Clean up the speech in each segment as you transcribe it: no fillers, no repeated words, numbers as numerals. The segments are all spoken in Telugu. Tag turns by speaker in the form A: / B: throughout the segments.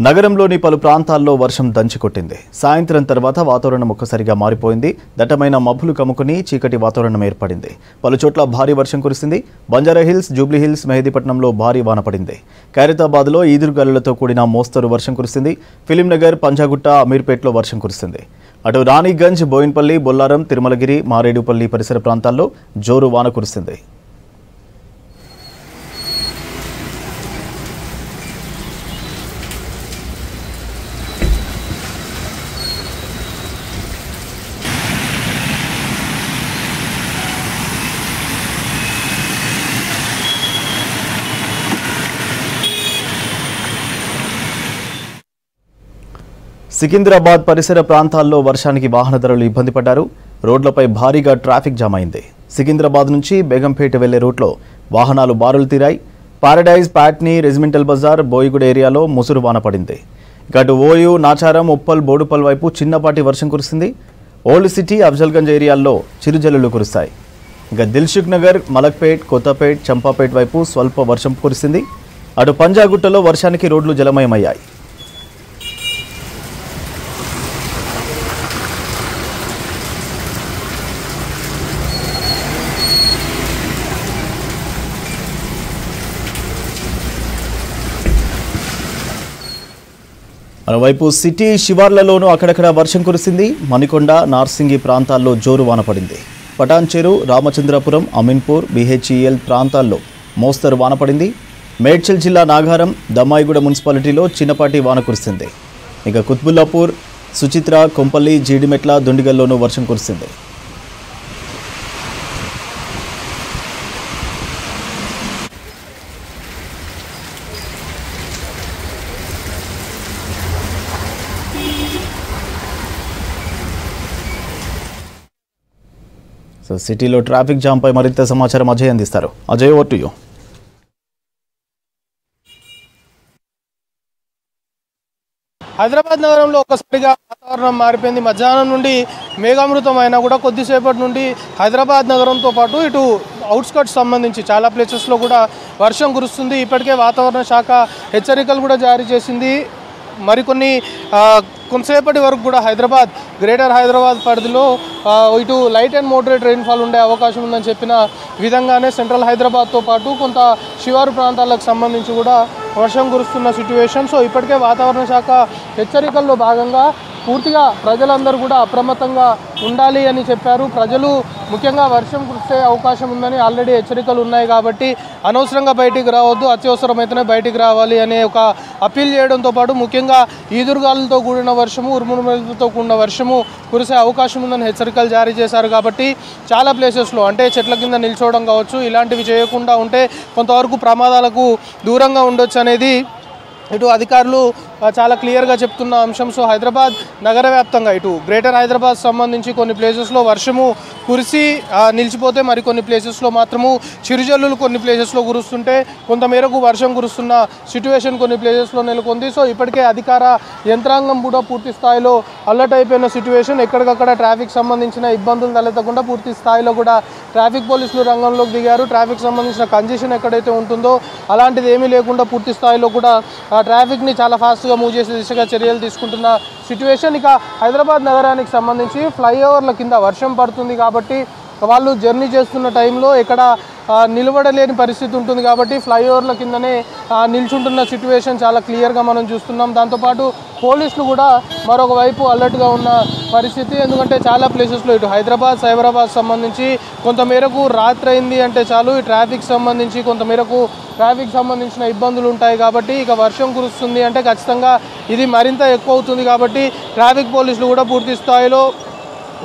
A: నగరంలోని పలు ప్రాంతాల్లో వర్షం దంచికొట్టింది. సాయంత్రం తర్వాత వాతావరణం ఒక్కసారిగా మారిపోయింది. దట్టమైన మబ్బులు కమ్ముకుని చీకటి వాతావరణం ఏర్పడింది. పలు చోట్ల భారీ వర్షం కురిసింది. బంజారాహిల్స్, జూబ్లీహిల్స్, మెహదీపట్నంలో భారీ వాన పడింది. ఖైరతాబాద్లో ఈదురుగాలులతో కూడిన మోస్తరు వర్షం కురిసింది. ఫిలింనగర్, పంజాగుట్ట, అమీర్పేట్లో వర్షం కురిసింది. అటు రాణిగంజ్, బోయిన్పల్లి, బొల్లారం, తిరుమలగిరి, మారేడుపల్లి పరిసర ప్రాంతాల్లో జోరు వాన కురిసింది. సికింద్రాబాద్ పరిసర ప్రాంతాల్లో వర్షానికి వాహనదారులు ఇబ్బంది పడ్డారు. రోడ్లపై భారీగా ట్రాఫిక్ జామ్ అయింది. సికింద్రాబాద్ నుంచి బేగంపేట వెళ్లే రూట్లో వాహనాలు బారులు తీరాయి. పారడైజ్, పాట్నీ, రెజిమెంటల్ బజార్, బోయిగూడ ఏరియాలో ముసురు వాన పడింది. ఇక అటు ఓయూ, నాచారం, ఉప్పల్, బోడుపల్ వైపు చిన్నపాటి వర్షం కురిసింది. ఓల్డ్ సిటీ, అఫ్జల్గంజ్ ఏరియాల్లో చిరుజల్లులు కురుస్తాయి. ఇక దిల్సుఖ్ నగర్, మలక్పేట్, కొత్తపేట్, చంపాపేట్ వైపు స్వల్ప వర్షం కురిసింది. అటు పంజాగుట్టలో వర్షానికి రోడ్లు జలమయమయ్యాయి. మరోవైపు సిటీ శివార్లలోనూ అక్కడక్కడ వర్షం కురిసింది. మణికొండ, నార్సింగి ప్రాంతాల్లో జోరు వాన పడింది. పటాన్చెరు, రామచంద్రపురం, అమీన్పూర్, బిహెచ్ఈఎల్ ప్రాంతాల్లో మోస్తరు వాన పడింది. మేడ్చల్ జిల్లా నాగారం, దమ్మాయిగూడ మున్సిపాలిటీలో చిన్నపాటి వాన కురిసింది. ఇక కుత్బుల్లాపూర్, సుచిత్ర, కొంపల్లి, జీడిమెట్ల, దుండిగల్లోనూ వర్షం కురిసింది. సిటీలో ట్రాఫిక్ జామ్పై మరింత సమాచారం అజయ్ అందిస్తారు. Ajay, over to you.
B: Hyderabad నగరంలో ఒక్కసారిగా వాతావరణం మారిపోయింది. మధ్యాహ్నం నుండి మేఘామృతం అయినా కూడా కొద్దిసేపటి నుండి హైదరాబాద్ నగరంతో పాటు ఇటు అవుట్స్కట్స్ సంబంధించి చాలా ప్లేసెస్లో కూడా వర్షం కురుస్తుంది. ఇప్పటికే వాతావరణ శాఖ హెచ్చరికలు కూడా జారీ చేసింది. మరికొన్ని కొంతసేపటి వరకు కూడా గ్రేటర్ హైదరాబాద్ పరిధిలో ఇటు లైట్ అండ్ మోడరేట్ రెయిన్ఫాల్ ఉండే అవకాశం ఉందని చెప్పిన విధంగానే సెంట్రల్ హైదరాబాద్తో పాటు కొంత శివారు ప్రాంతాలకు సంబంధించి కూడా వర్షం కురుస్తున్న సిట్యువేషన్. సో ఇప్పటికే వాతావరణ శాఖ హెచ్చరికల్లో భాగంగా పూర్తిగా ప్రజలందరూ కూడా అప్రమత్తంగా ఉండాలి అని చెప్పారు. ప్రజలు ముఖ్యంగా వర్షం కురిసే అవకాశం ఉందని ఆల్రెడీ హెచ్చరికలు ఉన్నాయి కాబట్టి అనవసరంగా బయటికి రావద్దు, అత్యవసరమైతేనే బయటికి రావాలి అనే ఒక అప్పీల్ చేయడంతో పాటు ముఖ్యంగా ఈదురుగాలులతో కూడిన వర్షము, ఉరుములతో కూడిన వర్షము కురిసే అవకాశం ఉందని హెచ్చరికలు జారీ చేశారు. కాబట్టి చాలా ప్లేసెస్లో అంటే చెట్ల కింద నిల్చోవడం కావచ్చు, ఇలాంటివి చేయకుండా ఉంటే కొంతవరకు ప్రమాదాలకు దూరంగా ఉండొచ్చు అనేది ఇటు అధికారులు చాలా క్లియర్గా చెప్తున్న అంశం. సో హైదరాబాద్ నగర వ్యాప్తంగా ఇటు గ్రేటర్ హైదరాబాద్ సంబంధించి కొన్ని ప్లేసెస్లో వర్షము కురిసి నిలిచిపోతే మరికొన్ని ప్లేసెస్లో మాత్రము చిరుజల్లులు కొన్ని ప్లేసెస్లో కురుస్తుంటే కొంతమేరకు వర్షం కురుస్తున్న సిట్యువేషన్ కొన్ని ప్లేసెస్లో నెలకొంది. సో ఇప్పటికే అధికార యంత్రాంగం కూడా పూర్తి స్థాయిలో అలర్ట్ అయిపోయిన సిట్యువేషన్. ఎక్కడికక్కడ ట్రాఫిక్ సంబంధించిన ఇబ్బందులు తలెత్తకుండా పూర్తి స్థాయిలో కూడా ట్రాఫిక్ పోలీసులు రంగంలోకి దిగారు. ట్రాఫిక్ సంబంధించిన కంజెషన్ ఎక్కడైతే ఉంటుందో అలాంటిది ఏమీ లేకుండా పూర్తి స్థాయిలో కూడా ట్రాఫిక్ని చాలా ఫాస్ట్గా మూవ్ చేసే దిశగా చర్యలు తీసుకుంటున్న సిట్యువేషన్. ఇక హైదరాబాద్ నగరానికి సంబంధించి ఫ్లైఓవర్ల కింద వర్షం పడుతుంది కాబట్టి వాళ్ళు జర్నీ చేస్తున్న టైంలో ఎక్కడ నిలబడలేని పరిస్థితి ఉంటుంది కాబట్టి ఫ్లైఓవర్ల కిందనే నిల్చుంటున్న సిట్యువేషన్ చాలా క్లియర్గా మనం చూస్తున్నాం. దాంతోపాటు పోలీసులు కూడా మరొక వైపు అలర్ట్గా ఉన్న పరిస్థితి. ఎందుకంటే చాలా ప్లేసెస్లో ఇటు హైదరాబాద్, సైబరాబాద్ సంబంధించి కొంతమేరకు రాత్రి అయింది అంటే చాలు ఈ ట్రాఫిక్ సంబంధించి కొంతమేరకు ట్రాఫిక్ సంబంధించిన ఇబ్బందులు ఉంటాయి. కాబట్టి ఇక వర్షం కురుస్తుంది అంటే ఖచ్చితంగా ఇది మరింత ఎక్కువ అవుతుంది. కాబట్టి ట్రాఫిక్ పోలీసులు కూడా పూర్తి స్థాయిలో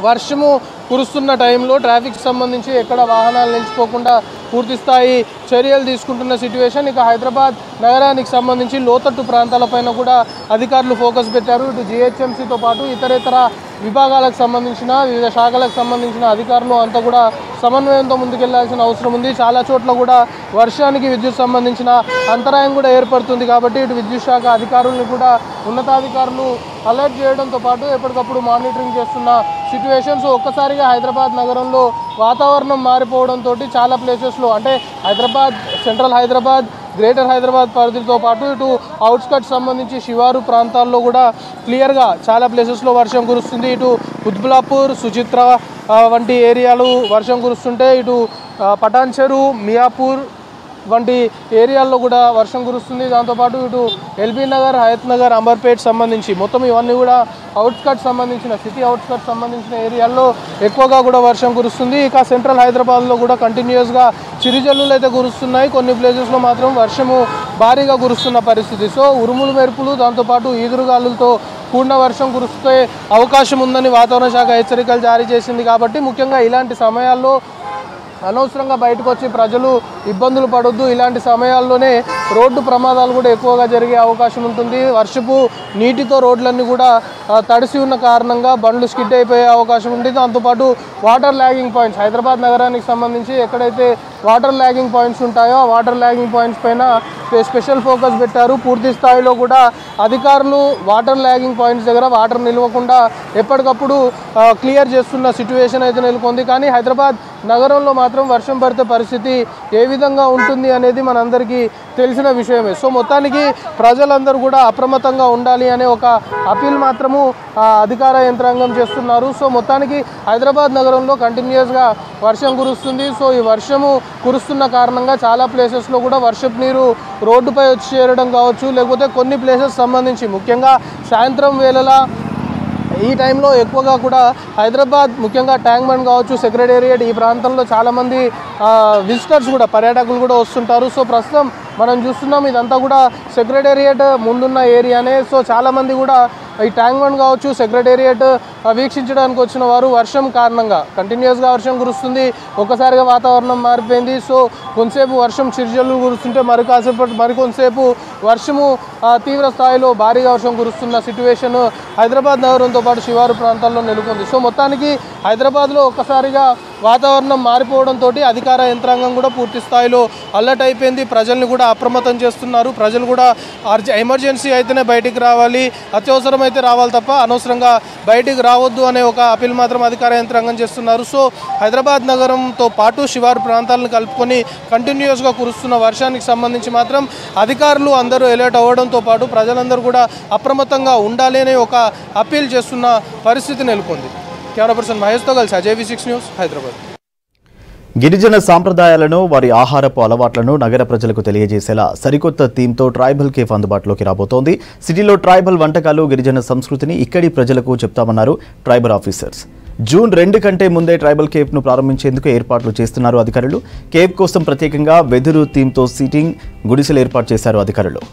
B: వర్షము కురుస్తున్న టైంలో ట్రాఫిక్ సంబంధించి ఎక్కడ వాహనాలు నిలిచిపోకుండా పూర్తి స్థాయి చర్యలు తీసుకుంటున్న సిట్యువేషన్. ఇక హైదరాబాద్ నగరానికి సంబంధించి లోతట్టు ప్రాంతాలపైన కూడా అధికారులు ఫోకస్ పెట్టారు. ఇటు జిహెచ్ఎంసీతో పాటు ఇతరేతర విభాగాలకు సంబంధించిన వివిధ శాఖలకు సంబంధించిన అధికారులు అంతా కూడా సమన్వయంతో ముందుకెళ్లాల్సిన అవసరం ఉంది. చాలా చోట్ల కూడా వర్షానికి విద్యుత్ సంబంధించిన అంతరాయం కూడా ఏర్పడుతుంది. కాబట్టి ఇటు విద్యుత్ శాఖ అధికారులను కూడా ఉన్నతాధికారులు అలర్ట్ చేయడంతో పాటు ఎప్పటికప్పుడు మానిటరింగ్ చేస్తున్న సిట్యువేషన్స్. ఒక్కసారిగా హైదరాబాద్ నగరంలో వాతావరణం మారిపోవడంతో చాలా ప్లేసెస్లో అంటే సెంట్రల్ హైదరాబాద్, గ్రేటర్ హైదరాబాద్ పరిధితో పాటు ఇటు అవుట్స్కట్స్ సంబంధించి శివారు ప్రాంతాల్లో కూడా క్లియర్గా చాలా ప్లేసెస్లో వర్షం కురుస్తుంది. ఇటు ఉద్బులాపూర్, సుచిత్ర వంటి ఏరియాలు వర్షం కురుస్తుంటే ఇటు పటాన్ చెరు, మియాపూర్ వంటి ఏరియాల్లో కూడా వర్షం కురుస్తుంది. దాంతోపాటు ఇటు ఎల్బీ నగర్, హయత్ నగర్, అంబర్పేట్ సంబంధించి మొత్తం ఇవన్నీ కూడా అవుట్స్కట్ సంబంధించిన సిటీ అవుట్స్కట్ సంబంధించిన ఏరియాల్లో ఎక్కువగా కూడా వర్షం కురుస్తుంది. ఇక సెంట్రల్ హైదరాబాద్లో కూడా కంటిన్యూస్గా చిరుజల్లులు అయితే కురుస్తున్నాయి. కొన్ని ప్లేసెస్లో మాత్రం వర్షము భారీగా కురుస్తున్న పరిస్థితి. సో ఉరుములు మెరుపులు దాంతోపాటు ఈదురుగాలులతో కూడిన వర్షం కురిస్తే అవకాశం ఉందని వాతావరణ శాఖ హెచ్చరికలు జారీ చేసింది. కాబట్టి ముఖ్యంగా ఇలాంటి సమయాల్లో అనవసరంగా బయటకు వచ్చి ప్రజలు ఇబ్బందులు పడొద్దు. ఇలాంటి సమయాల్లోనే రోడ్డు ప్రమాదాలు కూడా ఎక్కువగా జరిగే అవకాశం ఉంటుంది. వర్షపు నీటితో రోడ్లన్నీ కూడా తడిసి ఉన్న కారణంగా బండ్లు స్కిడ్ అయిపోయే అవకాశం ఉంటుంది. దాంతోపాటు వాటర్ ల్యాగింగ్ పాయింట్స్, హైదరాబాద్ నగరానికి సంబంధించి ఎక్కడైతే వాటర్ ల్యాగింగ్ పాయింట్స్ ఉంటాయో ఆ వాటర్ ల్యాగింగ్ పాయింట్స్ పైన స్పెషల్ ఫోకస్ పెట్టారు. పూర్తి స్థాయిలో కూడా అధికారులు వాటర్ ల్యాగింగ్ పాయింట్స్ దగ్గర వాటర్ నిలవకుండా ఎప్పటికప్పుడు క్లియర్ చేస్తున్న సిచ్యువేషన్ అయితే నెలకొంది. కానీ హైదరాబాద్ నగరంలో మాత్రం వర్షం పడితే పరిస్థితి ఏ విధంగా ఉంటుంది అనేది మనందరికీ తెలిసిన విషయమే. సో మొత్తానికి ప్రజలందరూ కూడా అప్రమత్తంగా ఉండాలి అనే ఒక అపీల్ మాత్రము అధికార యంత్రాంగం చేస్తున్నారు. సో మొత్తానికి హైదరాబాద్ నగరంలో కంటిన్యూస్గా వర్షం కురుస్తుంది. సో ఈ వర్షము కురుస్తున్న కారణంగా చాలా ప్లేసెస్లో కూడా వర్షపు నీరు రోడ్డుపై వచ్చి చేరడం కావచ్చు, లేకపోతే కొన్ని ప్లేసెస్ సంబంధించి ముఖ్యంగా సాయంత్రం వేళలా ఈ టైంలో ఎక్కువగా కూడా హైదరాబాద్ ముఖ్యంగా ట్యాంక్ బండ్ కావచ్చు, సెక్రటేరియట్ ఈ ప్రాంతంలో చాలామంది విజిటర్స్ కూడా పర్యాటకులు కూడా వస్తుంటారు. సో ప్రస్తుతం మనం చూస్తున్నాం ఇదంతా కూడా సెక్రటేరియట్ ముందున్న ఏరియానే. సో చాలామంది కూడా ఈ ట్యాంక్ బండ్ కావచ్చు, సెక్రటేరియట్ వీక్షించడానికి వచ్చిన వారు వర్షం కారణంగా కంటిన్యూస్గా వర్షం కురుస్తుంది. ఒక్కసారిగా వాతావరణం మారిపోయింది. సో కొంతసేపు వర్షం చిరుజల్లు కురుస్తుంటే మరికొంతసేపు వర్షము తీవ్ర స్థాయిలో భారీగా వర్షం కురుస్తున్న సిచ్యువేషన్ హైదరాబాద్ నగరంతో పాటు శివారు ప్రాంతాల్లో నెలకొంది. సో మొత్తానికి హైదరాబాద్లో ఒక్కసారిగా వాతావరణం మారిపోవడంతో అధికార యంత్రాంగం కూడా పూర్తి స్థాయిలో అలర్ట్ అయిపోయింది. ప్రజల్ని కూడా అప్రమత్తం చేస్తున్నారు. ప్రజలు కూడా ఎమర్జెన్సీ అయితేనే బయటికి రావాలి, అత్యవసరం అయితే రావాలి తప్ప అనవసరంగా బయటికి రావద్దు అనే ఒక అపీల్ మాత్రం అధికార యంత్రాంగం చేస్తున్నారు. సో హైదరాబాద్ నగరంతో పాటు శివారు ప్రాంతాలను కలుపుకొని కంటిన్యూస్గా కురుస్తున్న వర్షానికి సంబంధించి మాత్రం అధికారులు అందరూ అలర్ట్ అవ్వడంతో పాటు ప్రజలందరూ కూడా అప్రమత్తంగా ఉండాలి అనే ఒక అపీల్ చేస్తున్న పరిస్థితి నెలకొంది. కెమెరా పర్సన్ మహేష్తో కలిసి అజయ్ V6 న్యూస్, హైదరాబాద్.
A: గిరిజన సాంప్రదాయాలను, వారి ఆహారపు అలవాట్లను నగర ప్రజలకు తెలియజేసేలా సరికొత్త థీమ్తో ట్రైబల్ కేఫ్ అందుబాటులోకి రాబోతోంది. సిటీలో ట్రైబల్ వంటకాలు, గిరిజన సంస్కృతిని ఇక్కడి ప్రజలకు చెప్తామన్నారు ట్రైబల్ ఆఫీసర్స్. జూన్ 2 కంటే ముందే ట్రైబల్ కేఫ్ను ప్రారంభించేందుకు ఏర్పాట్లు చేస్తున్నారు అధికారులు. కేఫ్ కోసం ప్రత్యేకంగా వెదురు థీమ్తో సీటింగ్, గుడిసెలు ఏర్పాటు చేశారు అధికారులు.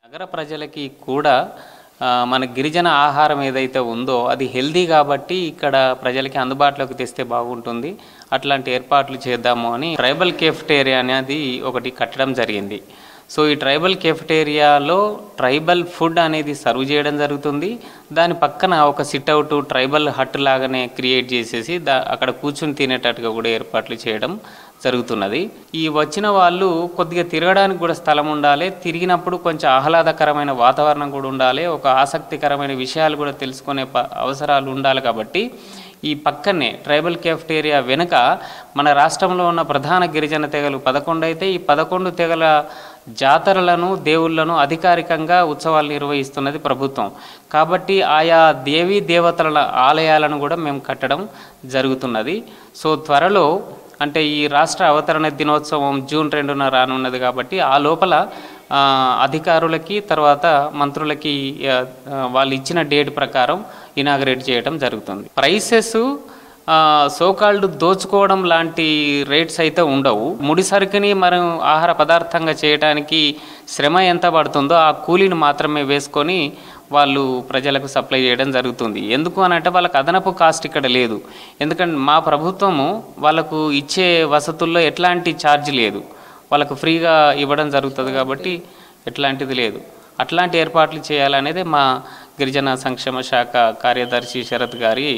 C: నగర ప్రజలకి కూడా మన గిరిజన ఆహారం ఏదైతే ఉందో అది హెల్దీ కాబట్టి ఇక్కడ ప్రజలకి అందుబాటులోకి తెస్తే బాగుంటుంది. అట్లాంటి ఏర్పాట్లు చేద్దాము అని ట్రైబల్ కేఫ్టేరియా అనేది ఒకటి కట్టడం జరిగింది. సో ఈ ట్రైబల్ కేఫ్టేరియాలో ట్రైబల్ ఫుడ్ అనేది సర్వ్ చేయడం జరుగుతుంది. దాని పక్కన ఒక సిట్అవుట్ ట్రైబల్ హట్ లాగానే క్రియేట్ చేసేసి అక్కడ కూర్చుని తినేటట్టుగా కూడా ఏర్పాట్లు చేయడం జరుగుతున్నది. ఈ వచ్చిన వాళ్ళు కొద్దిగా తిరగడానికి కూడా స్థలం ఉండాలి, తిరిగినప్పుడు కొంచెం ఆహ్లాదకరమైన వాతావరణం కూడా ఉండాలి, ఒక ఆసక్తికరమైన విషయాలు కూడా తెలుసుకునే అవసరాలు ఉండాలి. కాబట్టి ఈ పక్కనే ట్రైబల్ కేఫ్టేరియా వెనుక మన రాష్ట్రంలో ఉన్న ప్రధాన గిరిజన తెగలు 11 అయితే ఈ 11 తెగల జాతరలను, దేవుళ్లను అధికారికంగా ఉత్సవాలు నిర్వహిస్తున్నది ప్రభుత్వం. కాబట్టి ఆయా దేవీ దేవతల ఆలయాలను కూడా మేము కట్టడం జరుగుతున్నది. సో త్వరలో అంటే ఈ రాష్ట్ర అవతరణ దినోత్సవం జూన్ 2న రానున్నది. కాబట్టి ఆ లోపల అధికారులకి తర్వాత మంత్రులకి వాళ్ళు ఇచ్చిన డేట్ ప్రకారం ఇనాగరేట్ చేయడం జరుగుతుంది. ప్రైసెస్ సోకాల్డ్ దోచుకోవడం లాంటి రేట్స్ అయితే ఉండవు. ముడి సరుకుని మనం ఆహార పదార్థంగా చేయడానికి శ్రమ ఎంత పడుతుందో ఆ కూలీని మాత్రమే వేసుకొని వాళ్ళు ప్రజలకు సప్లై చేయడం జరుగుతుంది. ఎందుకు అని అంటే వాళ్ళకి అదనపు కాస్ట్ ఇక్కడ లేదు. ఎందుకంటే మా ప్రభుత్వము వాళ్ళకు ఇచ్చే వసతుల్లో ఎట్లాంటి ఛార్జ్ లేదు, వాళ్ళకు ఫ్రీగా ఇవ్వడం జరుగుతుంది కాబట్టి ఎట్లాంటిది లేదు. అట్లాంటి ఏర్పాట్లు చేయాలనేది మా గిరిజన సంక్షేమ శాఖ కార్యదర్శి శరత్ గారి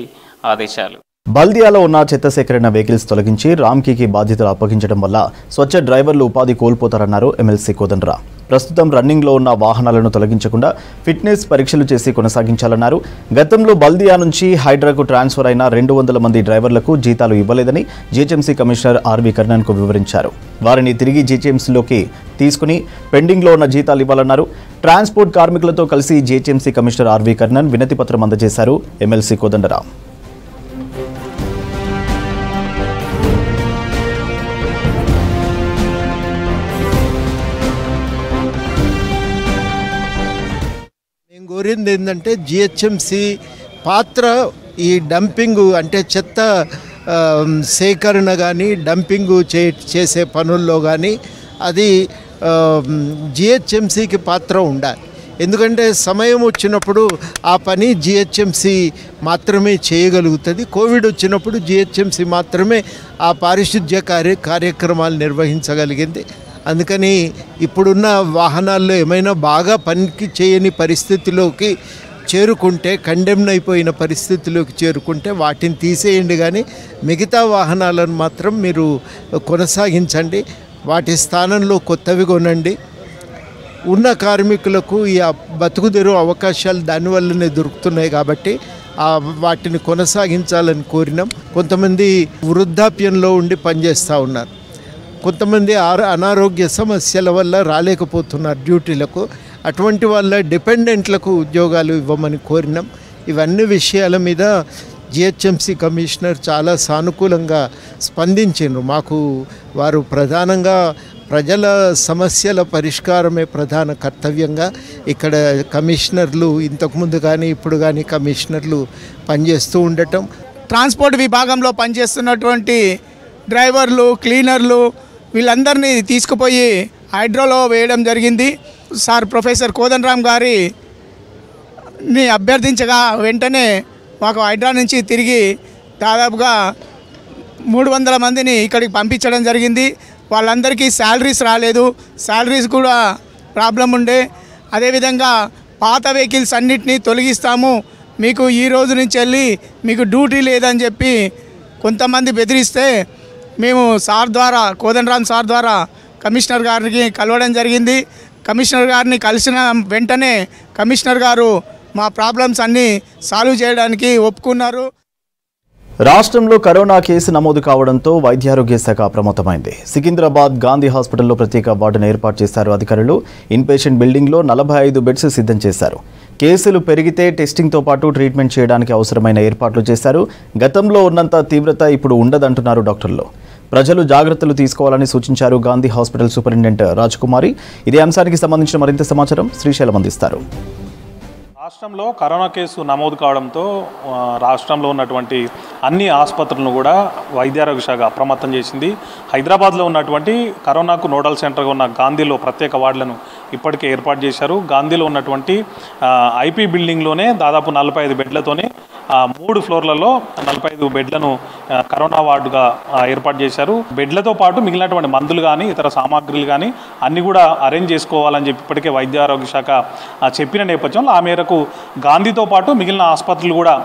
C: ఆదేశాలు.
A: బల్దియాలో ఉన్న చెత్త సేకరణ వెహికల్స్ తొలగించి రామ్కీకి బాధ్యతలు అప్పగించడం వల్ల స్వచ్ఛ డ్రైవర్లు ఉపాధి కోల్పోతారన్నారు ఎమ్మెల్సీ కోదండరాం. ప్రస్తుతం రన్నింగ్లో ఉన్న వాహనాలను తొలగించకుండా ఫిట్నెస్ పరీక్షలు చేసి కొనసాగించాలన్నారు. గతంలో బల్దియా నుంచి హైడ్రాకు ట్రాన్స్ఫర్ అయిన 200 మంది డ్రైవర్లకు జీతాలు ఇవ్వలేదని జీహెచ్ఎంసీ కమిషనర్ ఆర్వి కర్ణన్కు వివరించారు. వారిని తిరిగి జీహెచ్ఎంసీలోకి తీసుకుని పెండింగ్లో ఉన్న జీతాలు ఇవ్వాలన్నారు. ట్రాన్స్పోర్ట్ కార్మికులతో కలిసి జీహెచ్ఎంసీ కమిషనర్ ఆర్వి కర్ణన్ వినతి పత్రం అందజేశారు ఎమ్మెల్సీ కోదండరాం.
D: కోరింది ఏంటంటే జిహెచ్ఎంసి పాత్ర ఈ డంపింగ్ అంటే చెత్త సేకరణ కానీ డంపింగ్ చేసే పనుల్లో కానీ అది జిహెచ్ఎంసికి పాత్ర ఉండాలి. ఎందుకంటే సమయం వచ్చినప్పుడు ఆ పని జిహెచ్ఎంసి మాత్రమే చేయగలుగుతుంది. కోవిడ్ వచ్చినప్పుడు జిహెచ్ఎంసి మాత్రమే ఆ పారిశుద్ధ్య కార్యక్రమాలు నిర్వహించగలిగింది. అందుకని ఇప్పుడున్న వాహనాల్లో ఏమైనా బాగా పనికి చేయని పరిస్థితిలోకి చేరుకుంటే, కండెమ్న్ అయిపోయిన పరిస్థితిలోకి చేరుకుంటే వాటిని తీసేయండి, కానీ మిగతా వాహనాలను మాత్రం మీరు కొనసాగించండి. వాటి స్థానంలో కొత్తవి కొనండి. ఉన్న కార్మికులకు ఈ బతుకుదెరు అవకాశాలు దానివల్లనే దొరుకుతున్నాయి కాబట్టి వాటిని కొనసాగించాలని కోరినాం. కొంతమంది వృద్ధాప్యంలో ఉండి పనిచేస్తూ ఉన్నారు, కొంతమంది అనారోగ్య సమస్యల వల్ల రాలేకపోతున్నారు డ్యూటీలకు. అటువంటి వాళ్ళ డిపెండెంట్లకు ఉద్యోగాలు ఇవ్వమని కోరినాం. ఇవన్నీ విషయాల మీద జిహెచ్ఎంసీ కమిషనర్ చాలా సానుకూలంగా స్పందించారు. మాకు వారు ప్రధానంగా ప్రజల సమస్యల పరిష్కారమే ప్రధాన కర్తవ్యంగా ఇక్కడ కమిషనర్లు ఇంతకుముందు కానీ ఇప్పుడు కానీ కమిషనర్లు పనిచేస్తూ ఉండటం.
E: ట్రాన్స్పోర్ట్ విభాగంలో పనిచేస్తున్నటువంటి డ్రైవర్లు, క్లీనర్లు వీళ్ళందరినీ తీసుకుపోయి హైడ్రోలో వేయడం జరిగింది. సార్ ప్రొఫెసర్ కోదండరాం గారిని అభ్యర్థించగా వెంటనే మాకు హైడ్రా నుంచి తిరిగి దాదాపుగా 300 మందిని ఇక్కడికి పంపించడం జరిగింది. వాళ్ళందరికీ శాలరీస్ రాలేదు, శాలరీస్ కూడా ప్రాబ్లం ఉండే. అదేవిధంగా పాత వెహికల్స్ అన్నిటినీ తొలగిస్తాము, మీకు ఈ రోజు నుంచి వెళ్ళి మీకు డ్యూటీ లేదని చెప్పి కొంతమంది బెదిరిస్తే మేము సార్ ద్వారా, కోదండరాం సార్ ద్వారా కమిషనర్ గారికి కలవడం జరిగింది. కమిషనర్ గారిని కలిసిన వెంటనే కమిషనర్ గారు మా ప్రాబ్లమ్స్ అన్నీ సాల్వ్ చేయడానికి ఒప్పుకున్నారు.
A: రాష్ట్రంలో కరోనా కేసు నమోదు కావడంతో వైద్యారోగ్య శాఖ అప్రమత్తమైంది. సికింద్రాబాద్ గాంధీ హాస్పిటల్లో ప్రత్యేక వార్డును ఏర్పాటు చేశారు అధికారులు. ఇన్పేషెంట్ బిల్డింగ్లో 45 బెడ్స్ సిద్ధం చేశారు. కేసులు పెరిగితే టెస్టింగ్తో పాటు ట్రీట్మెంట్ చేయడానికి అవసరమైన ఏర్పాట్లు చేశారు. గతంలో ఉన్నంత తీవ్రత ఇప్పుడు ఉండదంటున్నారు డాక్టర్లు. ప్రజలు జాగ్రత్తలు తీసుకోవాలని సూచించారు గాంధీ హాస్పిటల్ సూపరింటెండెంట్ రాజకుమారి. ఇదే అంశానికి సంబంధించిన మరింత సమాచారం శ్రీశైలం అందిస్తారు.
F: రాష్ట్రంలో కరోనా కేసు నమోదు కావడంతో రాష్ట్రంలో ఉన్నటువంటి అన్ని ఆసుపత్రులను కూడా వైద్యారోగ్య శాఖ అప్రమత్తం చేసింది. హైదరాబాద్లో ఉన్నటువంటి కరోనాకు నోడల్ సెంటర్గా ఉన్న గాంధీలో ప్రత్యేక వార్డులను ఇప్పటికే ఏర్పాటు చేశారు. గాంధీలో ఉన్నటువంటి ఐపీ బిల్డింగ్లోనే దాదాపు 45 బెడ్లతోనే 3 ఫ్లోర్లలో 45 బెడ్లను కరోనా వార్డుగా ఏర్పాటు చేశారు. బెడ్లతో పాటు మిగిలినటువంటి మందులు కానీ ఇతర సామాగ్రిలు కానీ అన్నీ కూడా అరేంజ్ చేసుకోవాలని చెప్పి ఇప్పటికే వైద్య ఆరోగ్య శాఖ చెప్పిన నేపథ్యంలో ఆ మేరకు గాంధీతో పాటు మిగిలిన ఆసుపత్రులు కూడా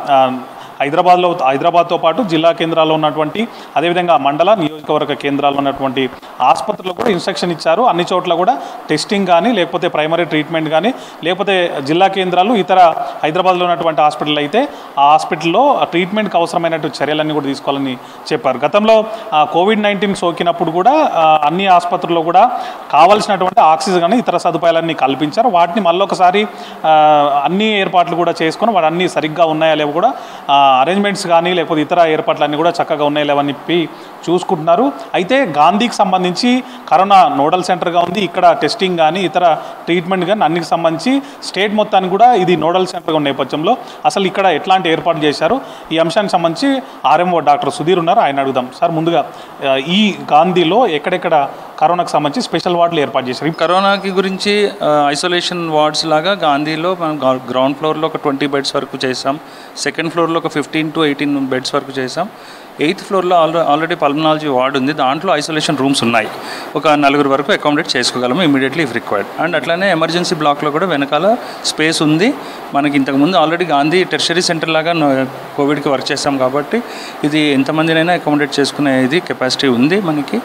F: హైదరాబాద్తో పాటు జిల్లా కేంద్రాల్లో ఉన్నటువంటి అదేవిధంగా మండల నియోజకవర్గ కేంద్రాల్లో ఉన్నటువంటి ఆసుపత్రులు కూడా ఇన్స్ట్రక్షన్ ఇచ్చారు. అన్ని చోట్ల కూడా టెస్టింగ్ కానీ లేకపోతే ప్రైమరీ ట్రీట్మెంట్ కానీ లేకపోతే జిల్లా కేంద్రాలు ఇతర హైదరాబాద్లో ఉన్నటువంటి హాస్పిటల్ అయితే ఆ హాస్పిటల్లో ట్రీట్మెంట్కి అవసరమైనటువంటి చర్యలన్నీ కూడా తీసుకోవాలని చెప్పారు. గతంలో కోవిడ్-19 సోకినప్పుడు కూడా అన్ని ఆసుపత్రుల్లో కూడా కావాల్సినటువంటి ఆక్సిజన్ కానీ ఇతర సదుపాయాలన్నీ కల్పించారు. వాటిని మళ్ళొకసారి అన్ని ఏర్పాట్లు కూడా చేసుకొని వాటి అన్నీ సరిగ్గా ఉన్నాయా లేవో కూడా అరేంజ్మెంట్స్ కానీ లేకపోతే ఇతర ఏర్పాట్లన్నీ కూడా చక్కగా ఉన్నాయి లేవని చెప్పి చూసుకుంటున్నారు. అయితే గాంధీకి సంబంధించి కరోనా నోడల్ సెంటర్గా ఉంది. ఇక్కడ టెస్టింగ్ కానీ ఇతర ట్రీట్మెంట్ కానీ అన్నికి సంబంధించి స్టేట్ మొత్తానికి కూడా ఇది నోడల్ సెంటర్గా ఉన్న నేపథ్యంలో అసలు ఇక్కడ ఎట్లాంటి ఏర్పాటు చేశారు, ఈ అంశానికి సంబంధించి ఆర్ఎంఓ డాక్టర్ సుధీర్ ఉన్నారు, ఆయన అడుగుదాం. సార్, ముందుగా ఈ గాంధీలో ఎక్కడెక్కడ కరోనాకు సంబంధించి స్పెషల్ వార్డులు ఏర్పాటు చేశారు?
G: కరోనాకి గురించి ఐసోలేషన్ వార్డ్స్ లాగా గాంధీలో మనం గ్రౌండ్ ఫ్లోర్లో ఒక 20 బెడ్స్ వరకు చేసాం, సెకండ్ ఫ్లోర్లో ఒక 15 to 18 బెడ్స్ వరకు చేసాం, 8th ఫ్లోర్లో ఆల్రెడీ పల్మనాలజీ వార్డు ఉంది, దాంట్లో ఐసోలేషన్ రూమ్స్ ఉన్నాయి, ఒక 4 వరకు అకామిడేట్ చేసుకోగలము ఇమీడియట్లీ ఇఫ్ రిక్వైర్డ్. అండ్ అట్లానే ఎమర్జెన్సీ బ్లాక్లో కూడా వెనకాల స్పేస్ ఉంది. మనకి ఇంతకుముందు ఆల్రెడీ గాంధీ టెర్షరీ సెంటర్ లాగా కోవిడ్కి వర్క్ చేస్తాం కాబట్టి ఇది ఎంతమందినైనా అకామిడేట్ చేసుకునే ఇది కెపాసిటీ ఉంది మనకి.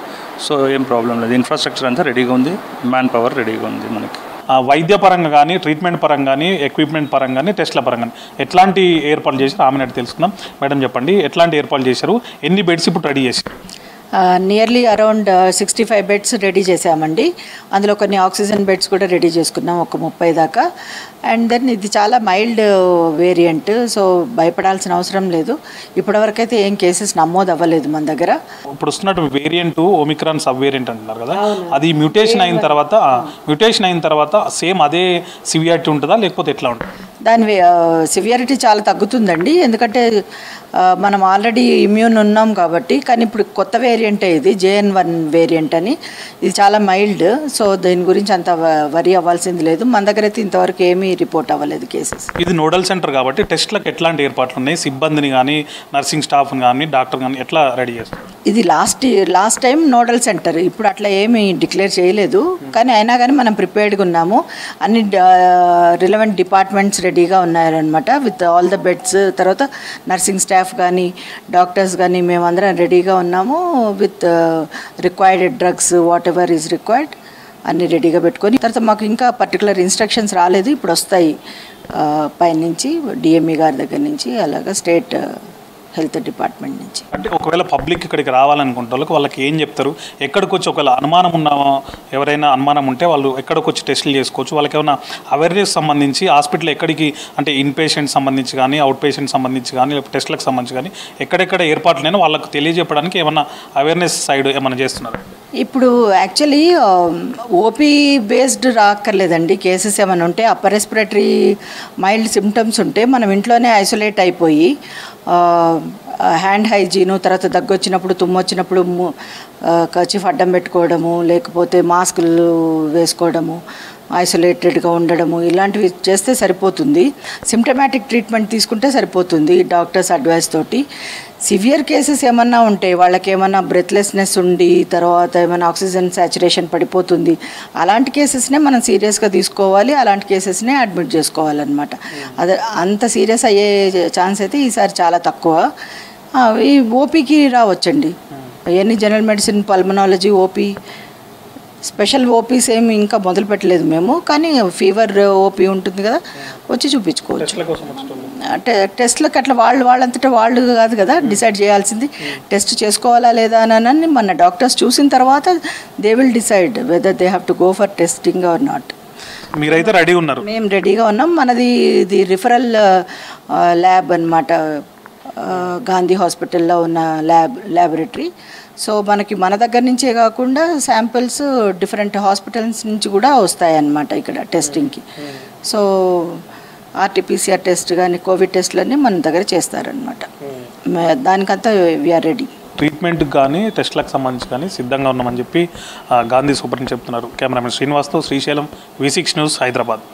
G: సో ఏం ప్రాబ్లం లేదు, ఇన్ఫ్రాస్ట్రక్చర్ అంతా రెడీగా ఉంది, మ్యాన్ పవర్ రెడీగా ఉంది మనకి.
F: వైద్య పరంగా కానీ, ట్రీట్మెంట్ పరంగా కానీ, ఎక్విప్మెంట్ పరంగా కానీ, టెస్ట్ల పరంగా కానీ ఎట్లాంటి ఏర్పాట్లు చేశారు? ఆమె తెలుసుకుందాం. మేడం చెప్పండి, ఎట్లాంటి ఏర్పాట్లు చేశారు, ఎన్ని బెడ్స్ ఇప్పుడు రెడీ చేశారు?
H: నియర్లీ అరౌండ్ 65 బెడ్స్ రెడీ చేసామండి. అందులో కొన్ని ఆక్సిజన్ బెడ్స్ కూడా రెడీ చేసుకున్నాం, ఒక 30 దాకా. అండ్ దెన్ ఇది చాలా మైల్డ్ వేరియంట్, సో భయపడాల్సిన అవసరం లేదు. ఇప్పటివరకు అయితే ఏం కేసెస్ నమోదు అవ్వలేదు మన దగ్గర.
F: ఇప్పుడు వస్తున్నట్టు వేరియంట్ ఒమిక్రాన్ సబ్ వేరియంట్ అంటున్నారు కదా, అది మ్యూటేషన్ అయిన తర్వాత సేమ్ అదే సివియారిటీ ఉంటుందా లేకపోతే ఎట్లా ఉంటుంది?
H: దాని సివియారిటీ చాలా తగ్గుతుందండి, ఎందుకంటే మనం ఆల్రెడీ ఇమ్యూన్ ఉన్నాం కాబట్టి. కానీ ఇప్పుడు కొత్త వేరియంటే ఇది JN.1 వేరియంట్ అని, ఇది చాలా మైల్డ్, సో దీని గురించి అంత వరి అవ్వాల్సింది లేదు. మన దగ్గర అయితే ఇంతవరకు ఏమీ రిపోర్ట్ అవ్వలేదు కేసెస్.
F: ఇది నోడల్ సెంటర్ కాబట్టి టెస్ట్లకు ఎట్లాంటి ఏర్పాట్లు ఉన్నాయి? సిబ్బందిని కానీ, నర్సింగ్ స్టాఫ్ని కానీ, డాక్టర్ కానీ ఎట్లా రెడీ చేస్తారు?
H: ఇది లాస్ట్ టైం నోడల్ సెంటర్, ఇప్పుడు అట్లా ఏమీ డిక్లేర్ చేయలేదు. కానీ అయినా కానీ మనం ప్రిపేర్డ్గా ఉన్నాము, అన్ని రిలవెంట్ డిపార్ట్మెంట్స్ రెడీగా ఉన్నారనమాట, విత్ ఆల్ ద బెడ్స్. తర్వాత నర్సింగ్ స్టాఫ్ కానీ, డాక్టర్స్ కానీ మేమందరం రెడీగా ఉన్నాము, with required drugs what ever is required అన్నీ రెడీగా పెట్టుకొని. తర్వాత మాకు ఇంకా పర్టికులర్ ఇన్స్ట్రక్షన్స్ రాలేదు, ఇప్పుడు వస్తాయి పైనుంచి, DME గారి దగ్గర నుంచి, అలాగా స్టేట్ హెల్త్ డిపార్ట్మెంట్ నుంచి.
F: అంటే ఒకవేళ పబ్లిక్ ఇక్కడికి రావాలనుకుంటే వాళ్ళకి ఏం చెప్తారు? ఎక్కడికి వచ్చి ఒకవేళ అనుమానం ఉన్న ఎవరైనా అనుమానం ఉంటే వాళ్ళు ఎక్కడికి వచ్చి టెస్టులు చేసుకోవచ్చు? వాళ్ళకి ఏమైనా అవేర్నెస్ సంబంధించి హాస్పిటల్ ఎక్కడికి, అంటే ఇన్ పేషెంట్ సంబంధించి కానీ, అవుట్ పేషెంట్ సంబంధించి కానీ, లేకపోతే టెస్టులకు సంబంధించి కానీ ఎక్కడెక్కడ ఏర్పాట్లైనా వాళ్ళకి తెలియజెప్పడానికి ఏమైనా అవేర్నెస్ సైడ్ ఏమైనా చేస్తున్నారు?
H: ఇప్పుడు యాక్చువల్లీ ఓపీ బేస్డ్ రాక్కర్లేదండి. కేసెస్ ఏమైనా ఉంటే అప్పర్ రెస్పిరేటరీ మైల్డ్ సిమ్టమ్స్ ఉంటే మనం ఇంట్లోనే ఐసోలేట్ అయిపోయి హ్యాండ్ హైజీను, తర్వాత దగ్గు వచ్చినప్పుడు, తుమ్ము వచ్చినప్పుడు కర్చీఫ్ అడ్డం పెట్టుకోవడము, లేకపోతే మాస్కులు వేసుకోవడము, ఐసోలేటెడ్గా ఉండడము, ఇలాంటివి చేస్తే సరిపోతుంది. సిమ్టమాటిక్ ట్రీట్మెంట్ తీసుకుంటే సరిపోతుంది డాక్టర్స్ అడ్వైస్ తోటి. సివియర్ కేసెస్ ఏమన్నా ఉంటే, వాళ్ళకి ఏమన్నా బ్రెత్లెస్నెస్ ఉండి, తర్వాత ఏమైనా ఆక్సిజన్ సాచురేషన్ పడిపోతుంది, అలాంటి కేసెస్నే మనం సీరియస్గా తీసుకోవాలి, అలాంటి కేసెస్నే అడ్మిట్ చేసుకోవాలన్నమాట. అదే అంత సీరియస్ అయ్యే ఛాన్స్ అయితే ఈసారి చాలా తక్కువ. ఈ ఓపీకి రావచ్చండి, ఎన్ని general medicine, pulmonology, OP, special OPs ఏమి ఇంకా మొదలు పెట్టలేదు మేము. కానీ ఫీవర్ ఓపీ ఉంటుంది కదా, వచ్చి చూపించుకోవచ్చు. టెస్ట్లకు అట్లా వాళ్ళంతటా వాళ్ళు కాదు కదా డిసైడ్ చేయాల్సింది, టెస్ట్ చేసుకోవాలా లేదా అని మన డాక్టర్స్ చూసిన తర్వాత they will decide whether they have to go for testing are not.
F: మీరైతే రెడీ ఉన్నారు?
H: మేము రెడీగా ఉన్నాం. మనది ఇది రిఫరల్ ల్యాబ్ అన్నమాట, గాంధీ హాస్పిటల్లో ఉన్న ల్యాబొరేటరీ. సో మనకి మన దగ్గర నుంచే కాకుండా శాంపిల్స్ డిఫరెంట్ హాస్పిటల్స్ నుంచి కూడా వస్తాయన్నమాట ఇక్కడ టెస్టింగ్కి. సో RT-PCR టెస్ట్ కానీ, కోవిడ్ టెస్ట్లన్నీ మన దగ్గర చేస్తారనమాట. దానికంతా వీఆర్ రెడీ.
F: ట్రీట్మెంట్కి కానీ, టెస్ట్లకు సంబంధించి కానీ సిద్ధంగా ఉన్నామని చెప్పి గాంధీ సూపరింటెండెంట్ చెప్తున్నారు. కెమెరామెన్ శ్రీనివాస్తో శ్రీశైలం, V6 న్యూస్, హైదరాబాద్.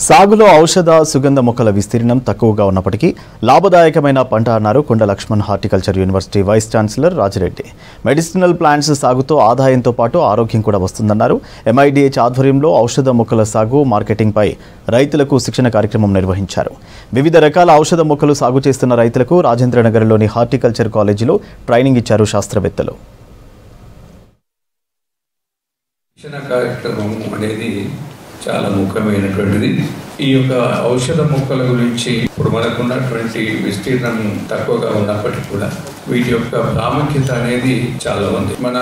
A: సాగులో ఔషధ, సుగంధ మొక్కల విస్తీర్ణం తక్కువగా ఉన్నప్పటికీ లాభదాయకమైన పంట అన్నారు Konda Laxman horticulture university vice chancellor Rajireddy. Medicinal plants సాగుతో ఆదాయంతో పాటు ఆరోగ్యం కూడా వస్తుందన్నారు. MIDH ఆధ్వర్యంలో ఔషధ మొక్కల సాగు, మార్కెటింగ్పై రైతులకు శిక్షణ కార్యక్రమం నిర్వహించారు. వివిధ రకాల ఔషధ మొక్కలు సాగు చేస్తున్న రైతులకు రాజేంద్రనగర్లోని హార్టికల్చర్ కాలేజీలో ట్రైనింగ్ ఇచ్చారు శాస్త్రవేత్తలు.
I: చాలా ముఖ్యమైనటువంటిది. ఈ యొక్క ఔషధ మొక్కల గురించి ఇప్పుడు మనకున్నటువంటి విస్తీర్ణం తక్కువగా ఉన్నప్పటికీ కూడా వీటి యొక్క ప్రాముఖ్యత అనేది చాలా ఉంది. మన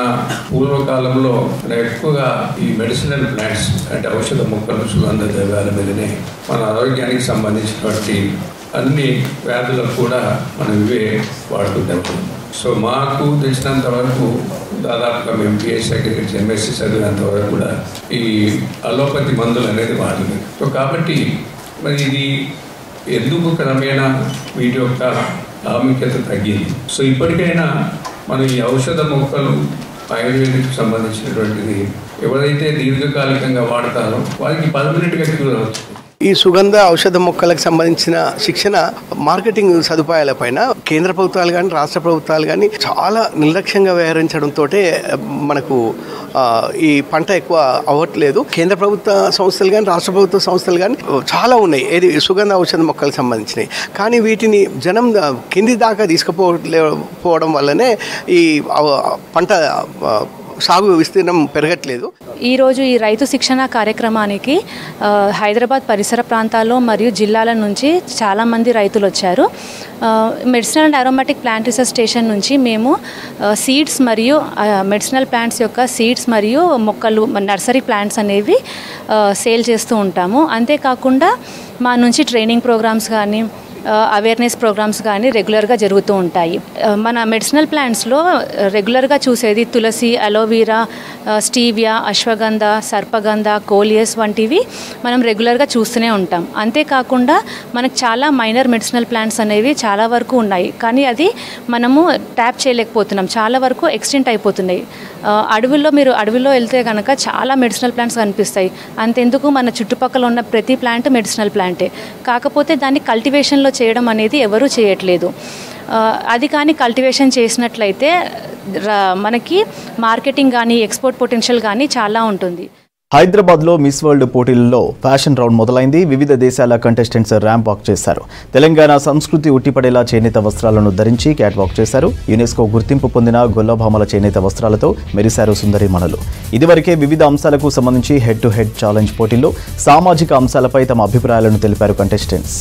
I: పూర్వకాలంలో ఎక్కువగా ఈ మెడిసినల్ ప్లాంట్స్ అంటే ఔషధ మొక్కలు, సుగంధ ద్రవ్యాల మీదనే మన ఆరోగ్యానికి సంబంధించినటువంటి అన్ని వ్యాధులకు కూడా మనం ఇవే వాడుతుంటాం. సో మాకు తెలిసినంత వరకు దాదాపుగా మేము పిహెచ్ అగ్రికల్చర్ ఎంఎస్సీ చదివినంత వరకు కూడా ఈ అలోపతి మందులు అనేది వాడలేదు. సో కాబట్టి మరి ఇది ఎందుకు క్రమేణా వీటి యొక్క ప్రాముఖ్యత తగ్గింది. సో ఇప్పటికైనా మనం ఈ ఔషధ మొక్కలు ఆయుర్వేదిక్ సంబంధించినటువంటిది ఎవరైతే దీర్ఘకాలికంగా వాడతారో వారికి పర్మనెంట్గా క్యూర్ అవుతుంది.
J: ఈ సుగంధ ఔషధ మొక్కలకు సంబంధించిన శిక్షణ మార్కెటింగ్ సదుపాయాలపైన కేంద్ర ప్రభుత్వాలు కానీ రాష్ట్ర ప్రభుత్వాలు కానీ చాలా నిర్లక్ష్యంగా వ్యవహరించడంతో మనకు ఈ పంట ఎక్కువ అవ్వట్లేదు. కేంద్ర ప్రభుత్వ సంస్థలు కానీ రాష్ట్ర ప్రభుత్వ సంస్థలు కానీ చాలా ఉన్నాయి ఏది సుగంధ ఔషధ మొక్కలకు సంబంధించినవి. కానీ వీటిని జనం కింది దాకా తీసుకుపోవడం వల్లనే ఈ పంట సాగు విస్తీర్ణం పెరగట్లేదు.
K: ఈరోజు ఈ రైతు శిక్షణ కార్యక్రమానికి హైదరాబాద్ పరిసర ప్రాంతాల్లో మరియు జిల్లాల నుంచి చాలామంది రైతులు వచ్చారు. Medicinal and aromatic plant research station నుంచి మేము సీడ్స్ మరియు మెడిసినల్ ప్లాంట్స్ యొక్క సీడ్స్ మరియు మొక్కలు నర్సరీ ప్లాంట్స్ అనేవి సేల్ చేస్తూ ఉంటాము. అంతేకాకుండా మా నుంచి ట్రైనింగ్ ప్రోగ్రామ్స్ కానీ అవేర్నెస్ ప్రోగ్రామ్స్ కానీ రెగ్యులర్గా జరుగుతూ ఉంటాయి. మన మెడిసినల్ ప్లాంట్స్లో రెగ్యులర్గా చూసేది తులసి, అలోవీరా, స్టీవియా, అశ్వగంధ, సర్పగంధ, కోలియస్ వంటివి మనం రెగ్యులర్గా చూస్తూనే ఉంటాం. అంతేకాకుండా మనకు చాలా మైనర్ మెడిసినల్ ప్లాంట్స్ అనేవి చాలా వరకు ఉన్నాయి, కానీ అది మనము ట్యాప్ చేయలేకపోతున్నాం, చాలా వరకు ఎక్స్టెంట్ అయిపోతున్నాయి. అడవిలో వెళ్తే కనుక చాలా మెడిసినల్ ప్లాంట్స్ కనిపిస్తాయి. అంతెందుకు మన చుట్టుపక్కల ఉన్న ప్రతి ప్లాంట్ మెడిసినల్ ప్లాంటే, కాకపోతే దాన్ని కల్టివేషన్లో చేయడం అనేది ఎవరూ చేయట్లేదు. అది కానీ కల్టివేషన్ చేసినట్లయితే మనకి మార్కెటింగ్ కానీ ఎక్స్పోర్ట్ పొటెన్షియల్ కానీ చాలా ఉంటుంది.
A: హైదరాబాద్లో మిస్ వరల్డ్ పోటీలలో ఫ్యాషన్ రౌండ్ మొదలైంది. వివిధ దేశాల కంటెస్టెంట్స్ ర్యాంప్ వాక్ చేశారు. తెలంగాణ సంస్కృతి ఉట్టిపడేలా చేనేత వస్త్రాలను ధరించి క్యాట్ వాక్ చేశారు. యునెస్కో గుర్తింపు పొందిన గొల్లభామల చేనేత వస్త్రాలతో మెరిశారు సుందరిమణులు. ఇదివరకే వివిధ అంశాలకు సంబంధించి హెడ్ టు హెడ్ ఛాలెంజ్ పోటీల్లో సామాజిక అంశాలపై తమ అభిప్రాయాలను తెలిపారు contestants.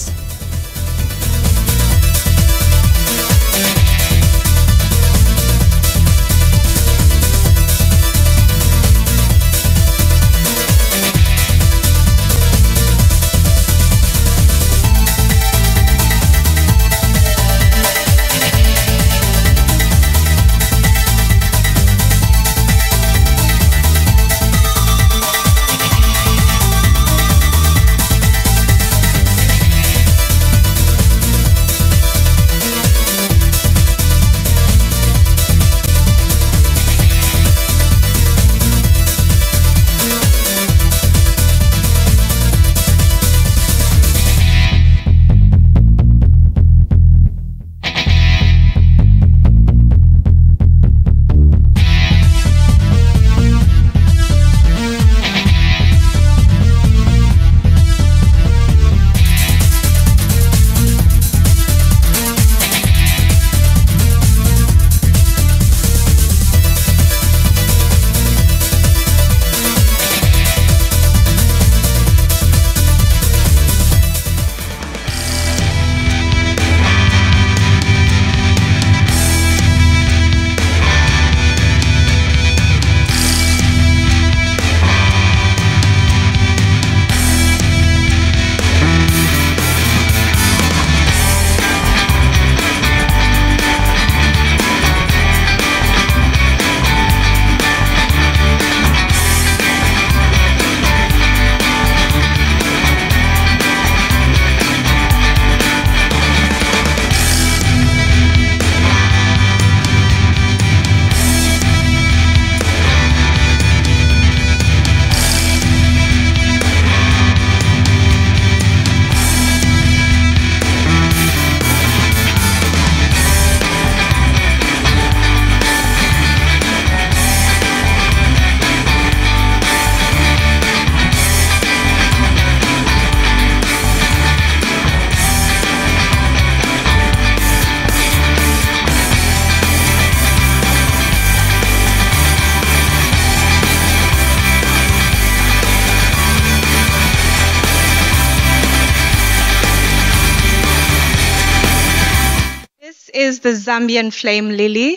L: Is the Zambian flame lily.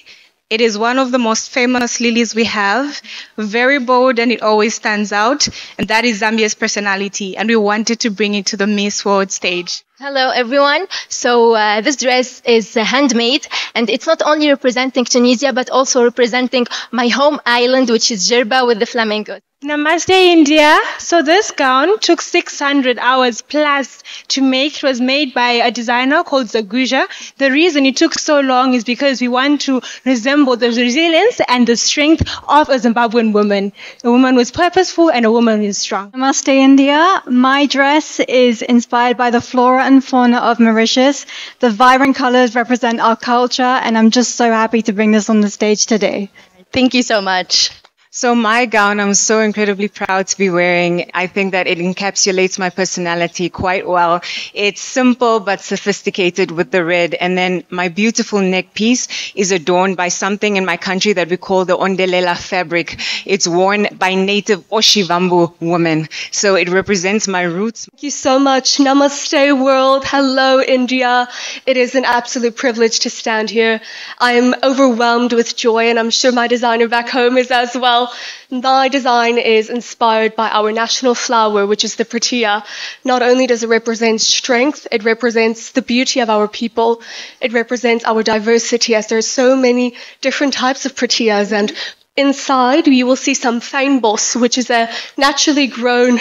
L: It is one of the most famous lilies we have, very bold and it always stands out. And that is Zambia's personality. And we wanted to bring it to the Miss World stage.
M: Hello, everyone. So this dress is handmade, and it's not only representing Tunisia, but also representing my home island, which is Jerba with the flamingos.
N: Namaste, India. So this gown took 600 hours plus to make. It was made by a designer called Zaguja. The reason it took so long is because we want to resemble the resilience and the strength of a Zimbabwean woman. A woman who is purposeful and a woman who is strong.
O: Namaste, India. My dress is inspired by the flora and fauna of Mauritius. The vibrant colors represent our culture, and I'm just so happy to bring this on the stage today.
M: Thank you so much.
L: So my gown, I'm so incredibly proud to be wearing. I think that it encapsulates my personality quite well. It's simple but sophisticated with the red. And then my beautiful neck piece is adorned by something in my country that we call the Ondelela fabric. It's worn by native Oshivambu women. So it represents my roots.
P: Thank you so much. Namaste world. Hello, India. It is an absolute privilege to stand here. I am overwhelmed with joy, and I'm sure my designer back home is as well. My design is inspired by our national flower, which is the protea. Not only does it represent strength, it represents the beauty of our people. It represents our diversity, as there are so many different types of proteas. And inside, you will see some fynbos, which is a naturally grown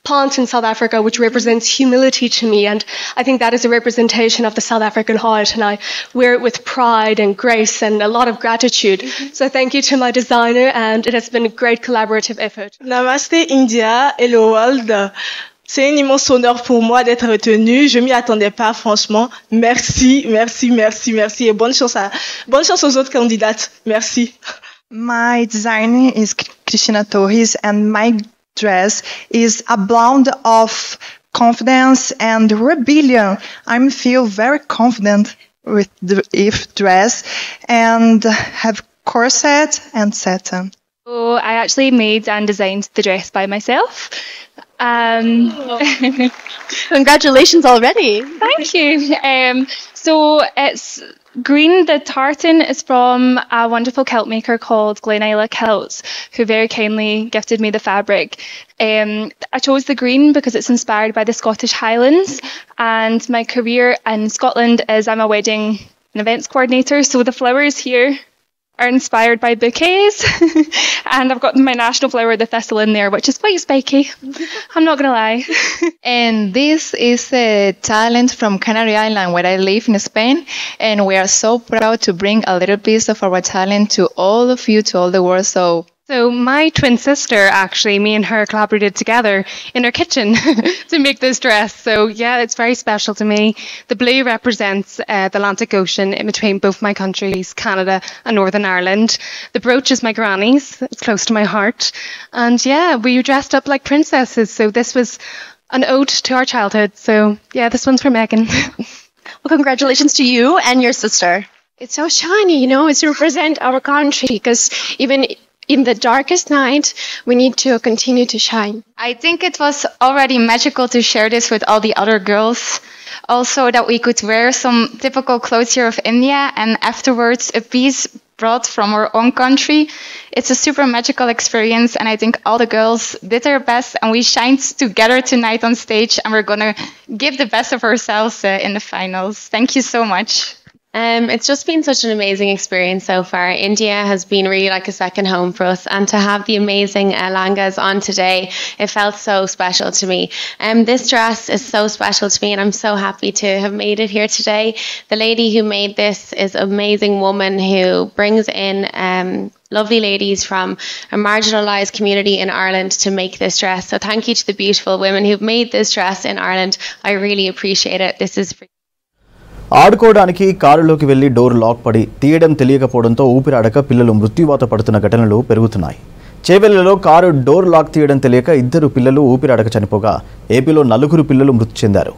P: plant in South Africa, which represents humility to me. And I think that is a representation of the South African heart. And I wear it with pride and grace and a lot of gratitude. So thank you to my designer, and it has been a great collaborative effort.
Q: Namaste India, hello world. C'est un immense honneur pour moi d'être retenue. Je m'y attendais pas, franchement. Merci, merci, merci, merci. Et bonne chance aux autres candidates. Merci.
R: My design is Cristina Torres, and my dress is a blend of confidence and rebellion. I feel very confident with the dress and have corset and satin.
K: So I actually made and designed the dress by myself.
M: Congratulations already.
K: Thank you. So it's green. The tartan is from a wonderful kilt maker called Glen Isla Kilts, who very kindly gifted me the fabric. I chose the green because it's inspired by the Scottish Highlands, and my career in Scotland is I'm a wedding and events coordinator, so the flowers here are inspired by bouquets. And I've got my national flower, the thistle, in there, which is quite spiky. I'm not going to lie.
S: And this is a talent from Canary Island, where I live in Spain. And we are so proud to bring a little piece of our talent to all of you, to all the world.
N: So my twin sister, actually, me and her collaborated together in her kitchen to make this dress. So yeah, it's very special to me. The blue represents the Atlantic Ocean in between both my countries, Canada and Northern Ireland. The brooch is my granny's. It's close to my heart. And yeah, we dressed up like princesses. So this was an ode to our childhood. So yeah, this one's for Megan.
M: Well, congratulations to you and your sister.
T: It's so shiny, you know, it's to represent our country, because even in the darkest night, we need to continue to shine.
S: I think it was already magical to share this with all the other girls. Also, that we could wear some typical clothes here of India, and afterwards a piece brought from our own country. It's a super magical experience, and I think all the girls did their best, and we shined together tonight on stage, and we're gonna give the best of ourselves in the finals. Thank you so much.
U: It's just been such an amazing experience so far. India has been really like a second home for us, and to have the amazing langas on today, it felt so special to me. This dress is so special to me, and I'm so happy to have made it here today. The lady who made this is an amazing woman who brings in lovely ladies from a marginalised community in Ireland to make this dress. So thank you to the beautiful women who've made this dress in Ireland. I really appreciate it. This is for
A: ఆడుకోవడానికి కారులోకి వెళ్లి డోర్ లాక్ పడి తీయడం తెలియకపోవడంతో ఊపిరాడక పిల్లలు మృత్యువాత పడుతున్న ఘటనలు పెరుగుతున్నాయి. చేవెళ్లలో కారు డోర్ లాక్ తీయడం తెలియక 2 పిల్లలు ఊపిరాడక చనిపోగా ఏపీలో 4 పిల్లలు మృతి చెందారు.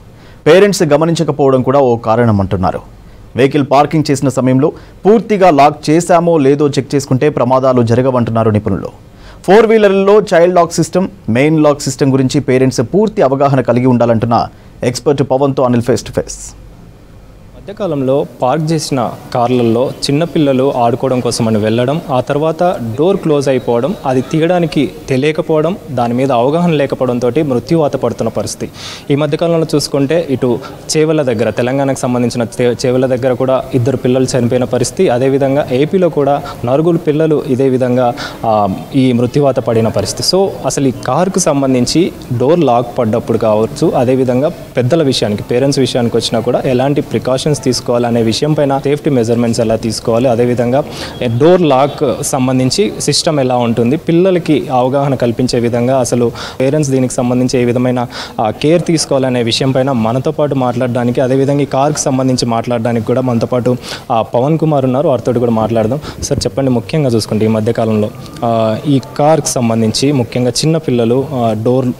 A: పేరెంట్స్ గమనించకపోవడం కూడా ఓ కారణం అంటున్నారు. వెహికల్ పార్కింగ్ చేసిన సమయంలో పూర్తిగా లాక్ చేశామో లేదో చెక్ చేసుకుంటే ప్రమాదాలు జరగవంటున్నారు నిపుణులు. 4 వీలర్లలో child lock system, main lock system గురించి పేరెంట్స్ పూర్తి అవగాహన కలిగి ఉండాలంటున్న ఎక్స్పర్ట్ పవన్తో అనిల్ ఫేస్ టు ఫేస్.
B: మధ్యకాలంలో పార్క్ చేసిన కార్లలో చిన్నపిల్లలు ఆడుకోవడం కోసం అని వెళ్ళడం, ఆ తర్వాత డోర్ క్లోజ్ అయిపోవడం, అది తీయడానికి తెలియకపోవడం, దాని మీద అవగాహన లేకపోవడంతో మృత్యువాత పడుతున్న పరిస్థితి. ఈ మధ్యకాలంలో చూసుకుంటే ఇటు చేవెళ్ళ దగ్గర, తెలంగాణకు సంబంధించిన చేవెళ్ళ దగ్గర కూడా 2 పిల్లలు చనిపోయిన పరిస్థితి. అదేవిధంగా ఏపీలో కూడా 4 పిల్లలు ఇదే విధంగా ఈ మృత్యువాత పడిన పరిస్థితి. సో అసలు ఈ కార్కు సంబంధించి డోర్ లాక్ పడ్డప్పుడు కావచ్చు, అదేవిధంగా పెద్దల విషయానికి, పేరెంట్స్ విషయానికి వచ్చినా కూడా ఎలాంటి ప్రికాషన్స్ తీసుకోవాలి అనే విషయం పైన, సేఫ్టీ మెజర్మెంట్స్ ఎలా తీసుకోవాలి, అదేవిధంగా డోర్ లాక్ సంబంధించి సిస్టమ్ ఎలా ఉంటుంది, పిల్లలకి అవగాహన కల్పించే విధంగా అసలు పేరెంట్స్ దీనికి సంబంధించి ఏ విధమైన కేర్ తీసుకోవాలనే విషయం పైన మనతో పాటు మాట్లాడడానికి, అదేవిధంగా ఈ కార్కి సంబంధించి మాట్లాడడానికి కూడా మనతో పాటు పవన్ కుమార్ ఉన్నారు. వారితో కూడా మాట్లాడదాం. సార్ చెప్పండి, ముఖ్యంగా చూసుకుంటే ఈ మధ్యకాలంలో ఈ కార్కి సంబంధించి ముఖ్యంగా చిన్న పిల్లలు డోర్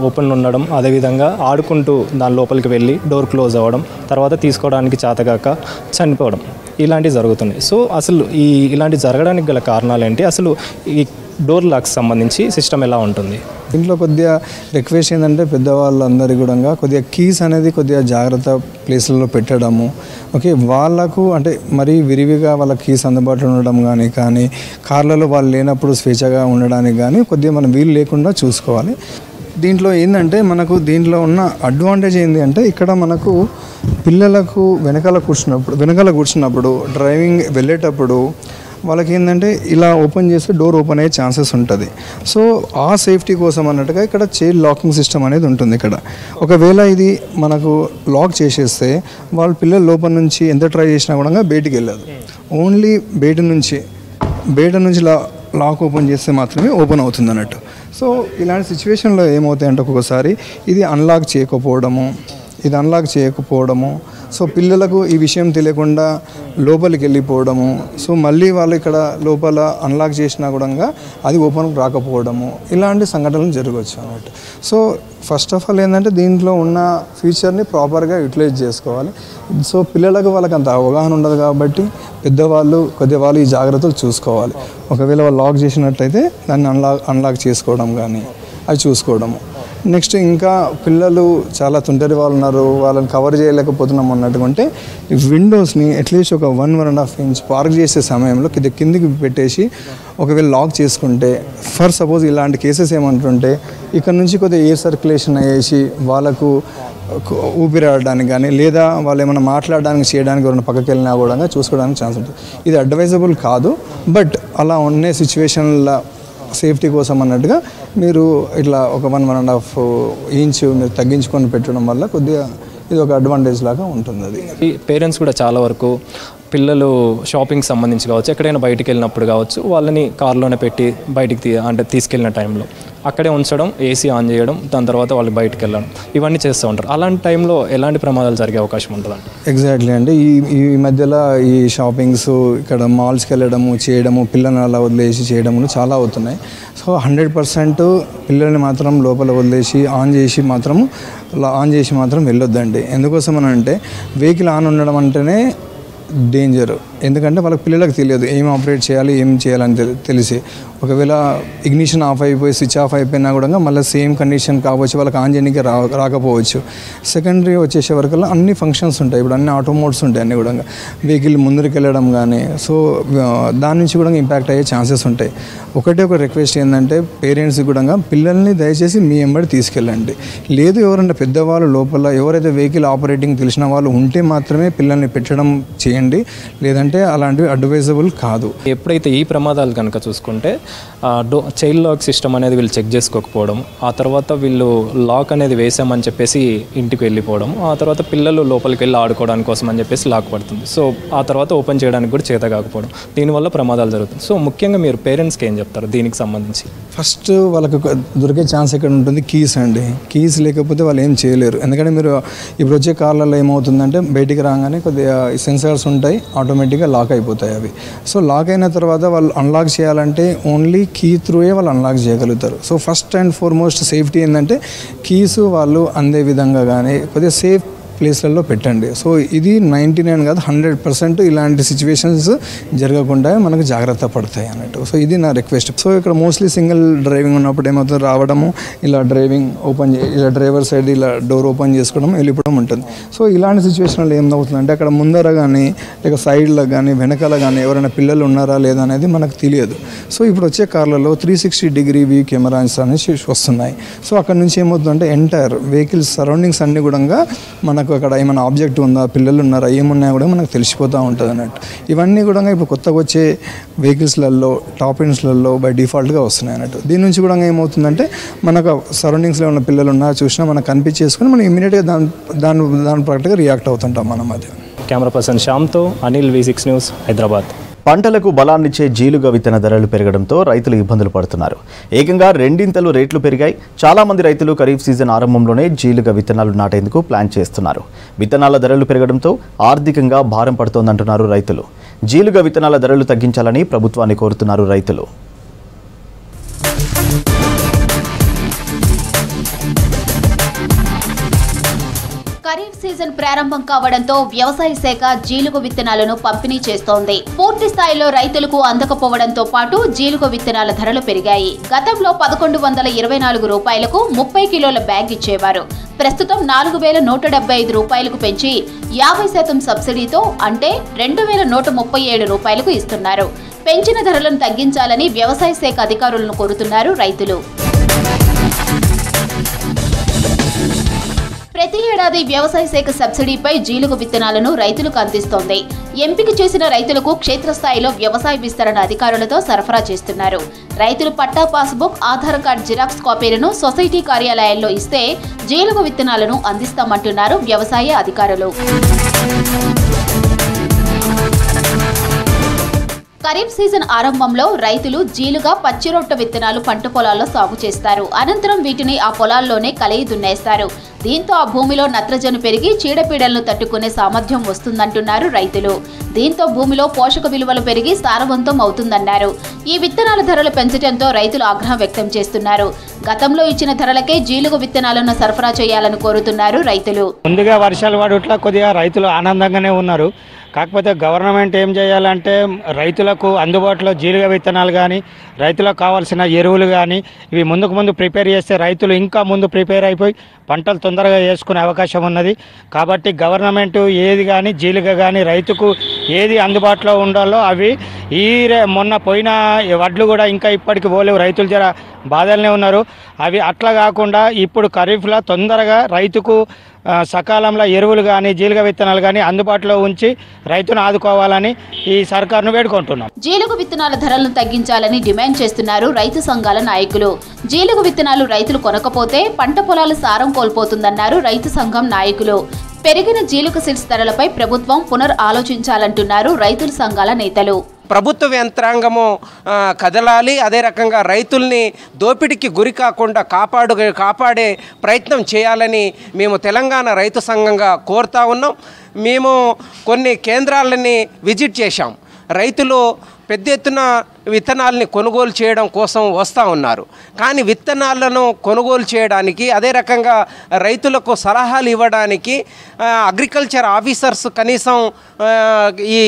B: ఓపెన్ ఉండడం, అదేవిధంగా ఆడుకుంటూ దాని లోపలికి వెళ్ళి డోర్ క్లోజ్ అవ్వడం, తర్వాత తీసుకోవడానికి చేతగాక చనిపోవడం, ఇలాంటివి జరుగుతున్నాయి. సో అసలు ఇలాంటి జరగడానికి గల కారణాలు ఏంటి? అసలు ఈ డోర్ లాక్స్ సంబంధించి సిస్టమ్ ఎలా ఉంటుంది?
V: దీంట్లో కొద్దిగా రిక్వెస్ట్ ఏంటంటే పెద్దవాళ్ళందరి కూడా కొద్దిగా కీస్ అనేది కొద్దిగా జాగ్రత్త ప్లేస్లలో పెట్టడము. ఓకే, వాళ్ళకు అంటే మరీ విరివిగా వాళ్ళ కీస్ అందుబాటులో ఉండడం కానీ కార్లలో వాళ్ళు లేనప్పుడు స్వేచ్ఛగా ఉండడానికి కానీ కొద్దిగా మనం వీలు లేకుండా చూసుకోవాలి. దీంట్లో ఏంటంటే మనకు దీంట్లో ఉన్న అడ్వాంటేజ్ ఏంటి అంటే ఇక్కడ మనకు పిల్లలకు వెనకాల కూర్చున్నప్పుడు డ్రైవింగ్ వెళ్ళేటప్పుడు వాళ్ళకి ఏంటంటే ఇలా ఓపెన్ చేస్తే డోర్ ఓపెన్ అయ్యే ఛాన్సెస్ ఉంటుంది. సో ఆ సేఫ్టీ కోసం అన్నట్టుగా ఇక్కడ చైల్డ్ లాకింగ్ సిస్టమ్ అనేది ఉంటుంది. ఇక్కడ ఒకవేళ ఇది మనకు లాక్ చేసేస్తే వాళ్ళ పిల్లలు లోపల నుంచి ఎంత ట్రై చేసినా కూడా బయటికి వెళ్ళదు. ఓన్లీ బయట నుంచి లాక్ ఓపెన్ చేస్తే మాత్రమే ఓపెన్ అవుతుంది అన్నట్టు. సో ఇలాంటి సిచ్యువేషన్లో ఏమవుతాయంటే ఒక్కొక్కసారి ఇది అన్లాక్ చేయకపోవడము, సో పిల్లలకు ఈ విషయం తెలియకుండా లోపలికి వెళ్ళిపోవడము, సో మళ్ళీ వాళ్ళు ఇక్కడ లోపల అన్లాక్ చేసినా కూడా అది ఓపెన్ రాకపోవడము, ఇలాంటి సంఘటనలు జరగవచ్చు అన్నట్టు. సో ఫస్ట్ ఆఫ్ ఆల్ ఏంటంటే దీంట్లో ఉన్న ఫీచర్ని ప్రాపర్గా యూటిలైజ్ చేసుకోవాలి. సో పిల్లలకు వాళ్ళకి అంత అవగాహన ఉండదు కాబట్టి కొద్దిగా ఈ జాగ్రత్తలు చూసుకోవాలి. ఒకవేళ వాళ్ళు లాక్ చేసినట్లయితే దాన్ని అన్లాక్ చేసుకోవడం కానీ అది చూసుకోవడము. నెక్స్ట్ ఇంకా పిల్లలు చాలా తుంటరి వాళ్ళు ఉన్నారు, వాళ్ళని కవర్ చేయలేకపోతున్నాం అన్నట్టుకుంటే విండోస్ని అట్లీస్ట్ ఒక 1.5 ఇంచ్ పార్క్ చేసే సమయంలో కిందికి పెట్టేసి ఒకవేళ లాక్ చేసుకుంటే, ఫర్ సపోజ్ ఇలాంటి కేసెస్ ఏమంటుంటే ఇక్కడ నుంచి కొద్దిగా ఎయిర్ సర్క్యులేషన్ అయ్యేసి వాళ్ళకు ఊపిరాడడానికి కానీ లేదా వాళ్ళు ఏమైనా మాట్లాడడానికి చేయడానికి ఎవరైనా పక్కకి వెళ్ళినా కూడా చూసుకోవడానికి ఛాన్స్ ఉంటుంది. ఇది అడ్వైజబుల్ కాదు, బట్ అలా ఉన్న సిచ్యువేషన్ల సేఫ్టీ కోసం అన్నట్టుగా మీరు ఇట్లా ఒక 1.5 ఇంచ్ మీరు తగ్గించుకొని పెట్టడం వల్ల కొద్దిగా ఇది ఒక అడ్వాంటేజ్ లాగా ఉంటుంది. అది
B: పేరెంట్స్ కూడా చాలా వరకు పిల్లలు షాపింగ్ సంబంధించి కావచ్చు, ఎక్కడైనా బయటికి వెళ్ళినప్పుడు కావచ్చు, వాళ్ళని కార్లోనే పెట్టి బయటికి తీసుకెళ్ళిన టైంలో అక్కడే ఉంచడం, ఏసీ ఆన్ చేయడం, దాని తర్వాత వాళ్ళు బయటికి వెళ్ళడం, ఇవన్నీ చేస్తూ ఉంటారు. అలాంటి టైంలో ఎలాంటి ప్రమాదాలు జరిగే అవకాశం ఉంటుందండి?
V: ఎగ్జాక్ట్లీ అండి. ఈ మధ్యలో ఈ షాపింగ్స్ ఇక్కడ మాల్స్కి చేయడము పిల్లల్ని అలా వదిలేసి చేయడము చాలా అవుతున్నాయి. సో 100% పిల్లల్ని మాత్రం లోపల వదిలేసి ఆన్ చేసి మాత్రం వెళ్ళొద్దండి. ఎందుకోసం అని అంటే వెహికల్ ఆన్ ఉండడం అంటేనే డేంజర్. ఎందుకంటే వాళ్ళకి పిల్లలకు తెలియదు ఏం ఆపరేట్ చేయాలి, ఏం చేయాలని తెలిసి ఒకవేళ ఇగ్నిషన్ ఆఫ్ అయిపోయి స్విచ్ ఆఫ్ అయిపోయినా కూడా మళ్ళీ సేమ్ కండిషన్ కావచ్చు, వాళ్ళకి ఆన్ చేయడానికి రాకపోవచ్చు. సెకండరీ వచ్చేసే వరకల్లా అన్ని ఫంక్షన్స్ ఉంటాయి, ఇప్పుడు అన్ని ఆటో మోడ్స్ ఉంటాయి, అన్నీ కూడా వెహికల్ ముందరికి వెళ్ళడం కానీ, సో దాని నుంచి కూడా ఇంపాక్ట్ అయ్యే ఛాన్సెస్ ఉంటాయి. ఒక రిక్వెస్ట్ ఏంటంటే పేరెంట్స్ కూడా పిల్లల్ని దయచేసి మీ వెంబడి తీసుకెళ్ళండి. లేదు ఎవరైనా పెద్దవాళ్ళు లోపల ఎవరైతే వెహికల్ ఆపరేటింగ్ తెలిసిన వాళ్ళు ఉంటే మాత్రమే పిల్లల్ని పెట్టడం చేయండి, లేదంటే అలాంటివి అడ్వైజబుల్ కాదు.
B: ఎప్పుడైతే ఈ ప్రమాదాలు కనుక చూసుకుంటే చైల్డ్ లాక్ సిస్టమ్ అనేది వీళ్ళు చెక్ చేసుకోకపోవడం, ఆ తర్వాత వీళ్ళు లాక్ అనేది వేసామని చెప్పేసి ఇంటికి వెళ్ళిపోవడం, ఆ తర్వాత పిల్లలు లోపలికి వెళ్ళి ఆడుకోవడానికి కోసం అని చెప్పేసి లాక్ పడుతుంది. సో ఆ తర్వాత ఓపెన్ చేయడానికి కూడా చేత కాకపోవడం, దీనివల్ల ప్రమాదాలు జరుగుతుంది. సో ముఖ్యంగా మీరు పేరెంట్స్కి ఏం చెప్తారు దీనికి సంబంధించి?
V: ఫస్ట్ వాళ్ళకు దొరికే ఛాన్స్ ఎక్కడ ఉంటుంది? కీస్ అండి. కీస్ లేకపోతే వాళ్ళు ఏం చేయలేరు. ఎందుకంటే మీరు ఇప్పుడు వచ్చే కార్లలో ఏమవుతుందంటే బయటికి రాగానే కొద్దిగా సెన్సార్స్ ఉంటాయి, ఆటోమేటిక్గా లాక్ అయిపోతాయి అవి. సో లాక్ అయిన తర్వాత వాళ్ళు అన్లాక్ చేయాలంటే ఓన్లీ కీ త్రూయే వాళ్ళు అన్లాక్ చేయగలుగుతారు. So first and foremost safety ఏంటంటే కీస్ వాళ్ళు అందే విధంగా కానీ కొద్దిగా ప్లేస్లలో పెట్టండి. సో ఇది 99 కాదు 100% ఇలాంటి సిచ్యువేషన్స్ జరగకుండా మనకు జాగ్రత్త పడతాయి అన్నట్టు. సో ఇది నా రిక్వెస్ట్. సో ఇక్కడ మోస్ట్లీ సింగిల్ డ్రైవింగ్ ఉన్నప్పుడు ఏమవుతుంది, రావడము ఇలా డ్రైవింగ్ ఓపెన్ ఇలా డ్రైవర్ సైడ్ ఇలా డోర్ ఓపెన్ చేసుకోవడం వెళ్ళిపోవడం ఉంటుంది. సో ఇలాంటి సిచ్యువేషన్లో ఏమవుతుందంటే అక్కడ ముందర కానీ లేక సైడ్లో కానీ వెనకాల కానీ ఎవరైనా పిల్లలు ఉన్నారా లేదా అనేది మనకు తెలియదు. సో ఇప్పుడు వచ్చే కార్లలో 360-degree వ్యూ కెమెరాస్ అనేసి వస్తున్నాయి. సో అక్కడ నుంచి ఏమవుతుందంటే ఎంటైర్ వెహికల్స్ సరౌండింగ్స్ అన్ని కూడా మనకు అక్కడ ఏమైనా ఆబ్జెక్ట్ ఉందా, పిల్లలు ఉన్నారా, ఏమున్నాయో కూడా మనకు తెలిసిపోతూ ఉంటుంది అన్నట్టు. ఇవన్నీ కూడా ఇప్పుడు కొత్తగా వచ్చే వెహికల్స్లలో టాప్ ఎండ్స్లలో బై డిఫాల్ట్గా వస్తున్నాయి అన్నట్టు. దీని నుంచి కూడా ఏమవుతుందంటే మనకు సరౌండింగ్స్లో ఉన్న పిల్లలు ఉన్నా చూసినా మనకు కనిపించేసుకుని మనం ఇమీడియట్గా దాని ప్రకారంగా రియాక్ట్ అవుతుంటాం మనం. అది
B: కెమెరా పర్సన్ శ్యామ్తో అనిల్, V6 న్యూస్, హైదరాబాద్.
A: పంటలకు బలాన్నిచ్చే జీలుగ విత్తన ధరలు పెరగడంతో రైతులు ఇబ్బందులు పడుతున్నారు. ఏకంగా 2 రేట్లు పెరిగాయి. చాలా మంది రైతులు ఖరీఫ్ సీజన్ ఆరంభంలోనే జీలుగ విత్తనాలు నాటేందుకు ప్లాన్ చేస్తున్నారు. విత్తనాల ధరలు పెరగడంతో ఆర్థికంగా భారం పడుతోందంటున్నారు రైతులు. జీలుగ విత్తనాల ధరలు తగ్గించాలని ప్రభుత్వాన్ని కోరుతున్నారు రైతులు.
C: ఖరీఫ్ సీజన్ ప్రారంభం కావడంతో వ్యవసాయ శాఖ జీలుగు విత్తనాలను పంపిణీ చేస్తోంది. పూర్తి స్థాయిలో రైతులకు అందకపోవడంతో పాటు జీలుగు విత్తనాల ధరలు పెరిగాయి. గతంలో 1124 రూపాయలకు 30 కిలోల బ్యాగ్ ఇచ్చేవారు. ప్రస్తుతం 4175 రూపాయలకు పెంచి 50% సబ్సిడీతో అంటే 2137 రూపాయలకు ఇస్తున్నారు. పెంచిన ధరలను తగ్గించాలని వ్యవసాయ శాఖ అధికారులను కోరుతున్నారు రైతులు. ప్రతి ఏడాది వ్యవసాయ శాఖ సబ్సిడీపై జీలుగు విత్తనాలను రైతులకు అందిస్తోంది. ఎంపిక చేసిన రైతులకు క్షేత్రస్థాయిలో వ్యవసాయ విస్తరణ అధికారులతో సరఫరా చేస్తున్నారు. రైతులు పట్టా పాస్బుక్, ఆధార్ కార్డు జిరాక్స్ కాపీలను సొసైటీ కార్యాలయాల్లో ఇస్తే జీలుగు విత్తనాలను అందిస్తామంటున్నారు వ్యవసాయ అధికారులు. ఖరీఫ్ సీజన్ ఆరంభంలో రైతులు జీలుగా పచ్చిరొట్ట విత్తనాలు పంట పొలాల్లో సాగు చేస్తారు. అనంతరం వీటిని ఆ పొలాల్లోనే కలయి దున్నేస్తారు. దీంతో ఆ భూమిలో నత్రజని పెరిగి చీడపీడలను తట్టుకునే సామర్థ్యం వస్తుందంటున్నారు రైతులు. దీంతో భూమిలో పోషక విలువలు పెరిగి సారవంతం అవుతుందన్నారు. ఈ విత్తనాల ధరలు పెంచడంతో రైతులు ఆగ్రహం వ్యక్తం చేస్తున్నారు. గతంలో ఇచ్చిన ధరలకే జీలుగు విత్తనాలను సరఫరా చేయాలని కోరుతున్నారు రైతులు.
D: ముందుగా వర్షాలు పడట్లా కొద్దిగా రైతులు ఆనందంగానే ఉన్నారు. కాకపోతే గవర్నమెంట్ ఏం చేయాలంటే రైతులకు అందుబాటులో జీలుగ విత్తనాలు కానీ రైతులకు కావాల్సిన ఎరువులు కానీ ఇవి ముందు ప్రిపేర్ చేస్తే రైతులు ఇంకా ముందు ప్రిపేర్ అయిపోయి పంటలు తొందరగా వేసుకునే అవకాశం ఉన్నది. కాబట్టి గవర్నమెంట్ ఏది కానీ జీలుగ కానీ రైతుకు ఏది అందుబాటులో ఉండాలో అవి మొన్న పోయిన వడ్లు కూడా ఇంకా ఇప్పటికి పోలేవు, రైతులు జర బాధలనే ఉన్నారు. అవి అట్లా కాకుండా ఇప్పుడు ఖరీఫ్లో తొందరగా రైతుకు సకాలంలో ఎరువులు కానీ జీలుగ విత్తనాలు కానీ అందుబాటులో ఉంచి రైతును ఆదుకోవాలని ఈ సర్కారును వేడుకుంటున్నాం.
C: జీలుగు విత్తనాల ధరలను తగ్గించాలని డిమాండ్ చేస్తున్నారు రైతు సంఘాల నాయకులు. జీలుగు విత్తనాలు రైతులు కొనకపోతే పంట పొలాల సారం కోల్పోతుందన్నారు రైతు సంఘం నాయకులు. పెరిగిన జీలుగ సీడ్స్ ధరలపై ప్రభుత్వం ఆలోచించాలంటున్నారు రైతుల సంఘాల నేతలు.
W: ప్రభుత్వ యంత్రాంగము కదలాలి. అదే రకంగా రైతుల్ని దోపిడీకి గురి కాకుండా కాపాడే ప్రయత్నం చేయాలని మేము తెలంగాణ రైతు సంఘంగా కోరుతా ఉన్నాం. మేము కొన్ని కేంద్రాలని విజిట్ చేశాం. రైతులు పెద్ద ఎత్తున విత్తనాలని కొనుగోలు చేయడం కోసం వస్తూ ఉన్నారు. కానీ విత్తనాలను కొనుగోలు చేయడానికి అదే రకంగా రైతులకు సలహాలు ఇవ్వడానికి అగ్రికల్చర్ ఆఫీసర్స్ కనీసం ఈ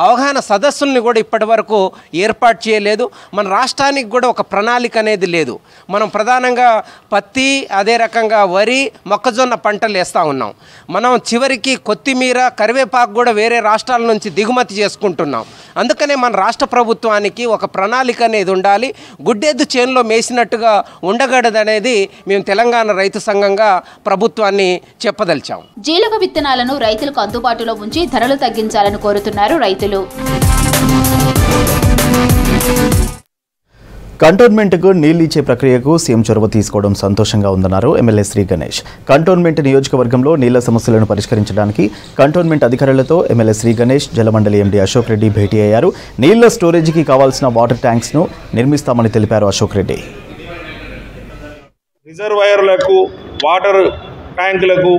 W: అవగాహన సదస్సుల్ని కూడా ఇప్పటి వరకు ఏర్పాటు చేయలేదు. మన రాష్ట్రానికి కూడా ఒక ప్రణాళిక అనేది లేదు. మనం ప్రధానంగా పత్తి అదే రకంగా వరి మొక్కజొన్న పంటలు వేస్తూ ఉన్నాం. మనం చివరికి కొత్తిమీర కరివేపాకు కూడా వేరే రాష్ట్రాల నుంచి దిగుమతి చేసుకుంటున్నాం. అందుకనే మన రాష్ట్ర ప్రభుత్వానికి ఒక ప్రణాళిక అనేది ఉండాలి. గుడ్డెద్దు చేనులో మేసినట్టుగా ఉండగడదనేది మేము తెలంగాణ రైతు సంఘంగా ప్రభుత్వాన్ని చెప్పదలిచాం.
C: జీలుగ విత్తనాలను రైతులకు అందుబాటులో ఉంచి ధరలు తగ్గించాలని కోరుతున్నారు రైతులు.
A: కంటోన్మెంట్కు నీళ్లు ఇచ్చే ప్రక్రియకు సీఎం చొరవ తీసుకోవడం సంతోషంగా ఉందన్నారు ఎమ్మెల్యే శ్రీ గణేష్. కంటోన్మెంట్ నియోజకవర్గంలో నీళ్ల సమస్యలను పరిష్కరించడానికి కంటోన్మెంట్ అధికారులతో ఎమ్మెల్యే శ్రీ గణేష్ జలమండలి ఎండీ అశోక్ రెడ్డి భేటీ అయ్యారు. నీళ్ల స్టోరేజీకి కావాల్సిన వాటర్ ట్యాంక్స్ను నిర్మిస్తామని తెలిపారు అశోక్ రెడ్డి.
X: రిజర్వాయర్లకు, వాటర్ ట్యాంకులకు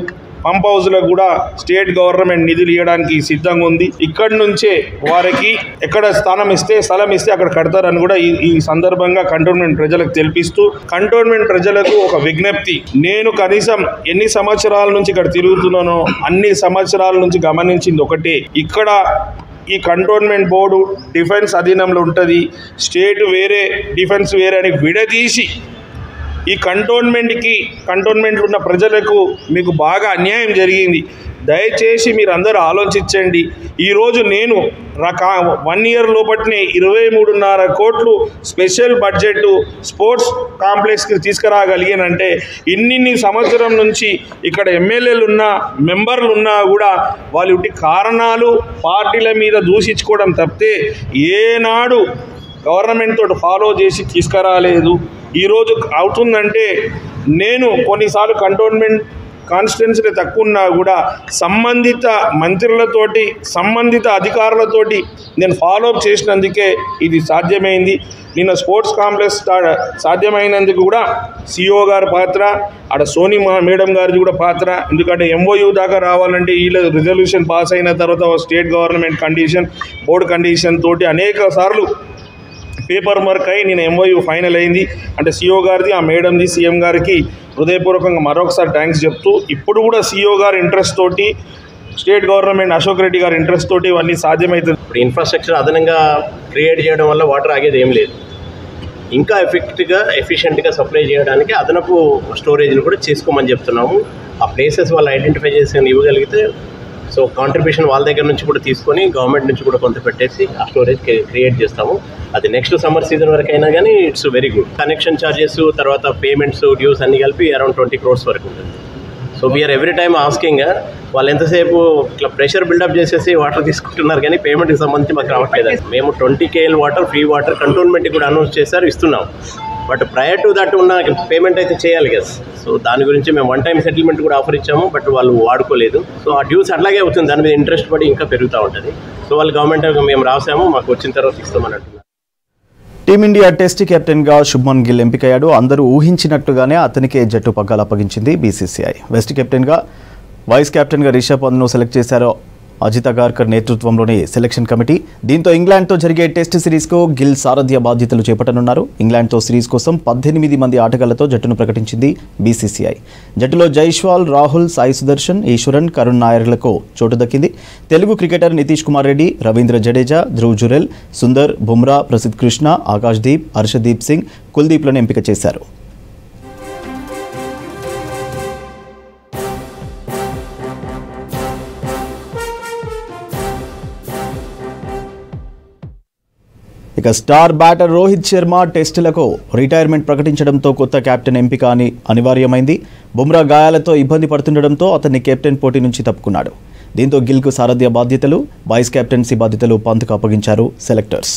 E: పంప్ హౌస్లకు కూడా స్టేట్ గవర్నమెంట్ నిధులు ఇవ్వడానికి సిద్ధంగా ఉంది. ఇక్కడి నుంచే వారికి ఎక్కడ స్థలం ఇస్తే అక్కడ కడతారని కూడా ఈ సందర్భంగా కంటోన్మెంట్ ప్రజలకు తెలిపిస్తూ, కంటోన్మెంట్ ప్రజలకు ఒక విజ్ఞప్తి, నేను కనీసం ఎన్ని సంవత్సరాల నుంచి ఇక్కడ తిరుగుతున్నానో అన్ని సంవత్సరాల నుంచి గమనించింది ఒకటే, ఇక్కడ ఈ కంటోన్మెంట్ బోర్డు డిఫెన్స్ అధీనంలో ఉంటుంది, స్టేట్ వేరే డిఫెన్స్ వేరే అని విడదీసి ఈ కంటోన్మెంట్లో ఉన్న ప్రజలకు మీకు బాగా అన్యాయం జరిగింది. దయచేసి మీరు అందరూ ఆలోచించండి. ఈరోజు నేను 1 ఇయర్ లోపట్నే 23.5 కోట్లు స్పెషల్ బడ్జెట్ స్పోర్ట్స్ కాంప్లెక్స్కి తీసుకురాగలిగానంటే ఇన్ని సంవత్సరం నుంచి ఇక్కడ ఎమ్మెల్యేలు ఉన్నా మెంబర్లు ఉన్నా కూడా వాళ్ళు కారణాలు పార్టీల మీద దూషించుకోవడం తప్పితే ఏనాడు గవర్నమెంట్ తోటి ఫాలో చేసి తీసుకురాలేదు. ఈరోజు అవుతుందంటే నేను కొన్నిసార్లు కంటోన్మెంట్ కాన్స్టిట్యున్సీ తక్కువ ఉన్నా కూడా సంబంధిత మంత్రులతోటి సంబంధిత అధికారులతోటి నేను ఫాలోఅప్ చేసినందుకే ఇది సాధ్యమైంది. నిన్న స్పోర్ట్స్ కాంప్లెక్స్ సాధ్యమైనందుకు కూడా సిఓ గారి పాత్ర, ఆడ సోని మేడం గారిది కూడా పాత్ర. ఎందుకంటే MOU దాకా రావాలంటే వీళ్ళ రిజల్యూషన్ పాస్ అయిన తర్వాత state government condition, board condition తోటి అనేక సార్లు పేపర్ వర్క్ అయి నేను MOU ఫైనల్ అయింది. అంటే సిఓ గారిది, ఆ మేడంది, సీఎం గారికి హృదయపూర్వకంగా మరొకసారి థ్యాంక్స్ చెప్తూ, ఇప్పుడు కూడా సిఓ గారి ఇంట్రెస్ట్ తోటి, స్టేట్ గవర్నమెంట్ అశోక్ రెడ్డి గారి ఇంట్రెస్ట్ తోటి ఇవన్నీ సాధ్యమవుతుంది.
G: ఇప్పుడు ఇన్ఫ్రాస్ట్రక్చర్ అదనంగా క్రియేట్ చేయడం వల్ల వాటర్ ఆగేది ఏం లేదు. ఇంకా ఎఫిషియెంట్గా సప్లై చేయడానికి అదనపు స్టోరేజ్ని కూడా చేసుకోమని చెప్తున్నాము. ఆ ప్లేసెస్ వాళ్ళు ఐడెంటిఫై చేసి ఇవ్వగలిగితే సో కాంట్రిబ్యూషన్ వాళ్ళ దగ్గర నుంచి కూడా తీసుకొని గవర్నమెంట్ నుంచి కూడా కొంత పెట్టేసి ఆ స్టోరేజ్ క్రియేట్ చేస్తాము. అది నెక్స్ట్ సమ్మర్ సీజన్ వరకు అయినా కానీ it's very good. Connection charges, తర్వాత పేమెంట్స్, డ్యూస్ అన్ని కలిపి అరౌండ్ 20 crores వరకు ఉంటుంది. So we are every time asking, వాళ్ళు ఎంతసేపు ఇట్లా ప్రెషర్ బిల్డప్ చేసేసి వాటర్ తీసుకుంటున్నారు కానీ పేమెంట్కి సంబంధించి మాకు రావట్లేదు. మేము 20 KL వాటర్, ఫ్రీ వాటర్ కంటోన్మెంట్కి కూడా అనౌన్స్ చేశారు, ఇస్తున్నాం. బట్ ప్రయర్ టు దట్ ఉన్న పేమెంట్ అయితే చేయాలి కదా. సో దాని గురించి మేము 1-time సెటిల్మెంట్ కూడా ఆఫర్ ఇచ్చాము, బట్ వాళ్ళు వాడుకోలేదు. సో ఆ డ్యూస్ అట్లాగే అవుతుంది, దాని మీద ఇంట్రెస్ట్ పడి ఇంకా పెరుగుతూ ఉంటుంది. సో వాళ్ళు గవర్నమెంట్ మేము రాసాము, మాకు వచ్చిన తర్వాత ఇస్తామని అంటున్నారు.
A: టీమిండియా టెస్ట్ కెప్టెన్గా శుభ్మన్ గిల్ ఎంపికయ్యాడు. అందరూ ఊహించినట్టుగానే అతనికే జట్టు పగ్గాలు అప్పగించింది BCCI. వెస్ట్ కెప్టెన్గా, వైస్ కెప్టెన్గా రిషబ్ పంత్ను సెలెక్ట్ చేశారు అజిత్ అగార్కర్ నేతృత్వంలోని సెలక్షన్ కమిటీ. దీంతో ఇంగ్లాండ్తో జరిగే టెస్ట్ సిరీస్కు గిల్ సారథ్య బాధ్యతలు చేపట్టనున్నారు. ఇంగ్లాండ్తో సిరీస్ కోసం 18 మంది ఆటగాళ్లతో జట్టును ప్రకటించింది BCCI. జట్టులో జైస్వాల్, రాహుల్, సాయి సుదర్శన్, ఈశ్వరన్, కరుణ్ నాయర్లకు చోటు దక్కింది. తెలుగు క్రికెటర్ నితీష్ కుమార్ రెడ్డి, రవీంద్ర జడేజా, ధ్రువ్ జురెల్, సుందర్, బుమ్రా, ప్రసిద్ధ్ కృష్ణ, ఆకాశ్దీప్, హర్షదీప్ సింగ్, కుల్దీప్లను ఎంపిక చేశారు. ఇక స్టార్ బ్యాటర్ రోహిత్ శర్మ టెస్టులకు రిటైర్మెంట్ ప్రకటించడంతో కొత్త కెప్టెన్ ఎంపిక అనివార్యమైంది. బుమ్రా గాయాలతో ఇబ్బంది పడుతుండటంతో అతన్ని కెప్టెన్ పోటీ నుంచి తప్పుకున్నాడు. దీంతో గిల్కు సారథ్య బాధ్యతలు, వైస్ కెప్టెన్సీ బాధ్యతలు పంత్కు అప్పగించారు సెలెక్టర్స్.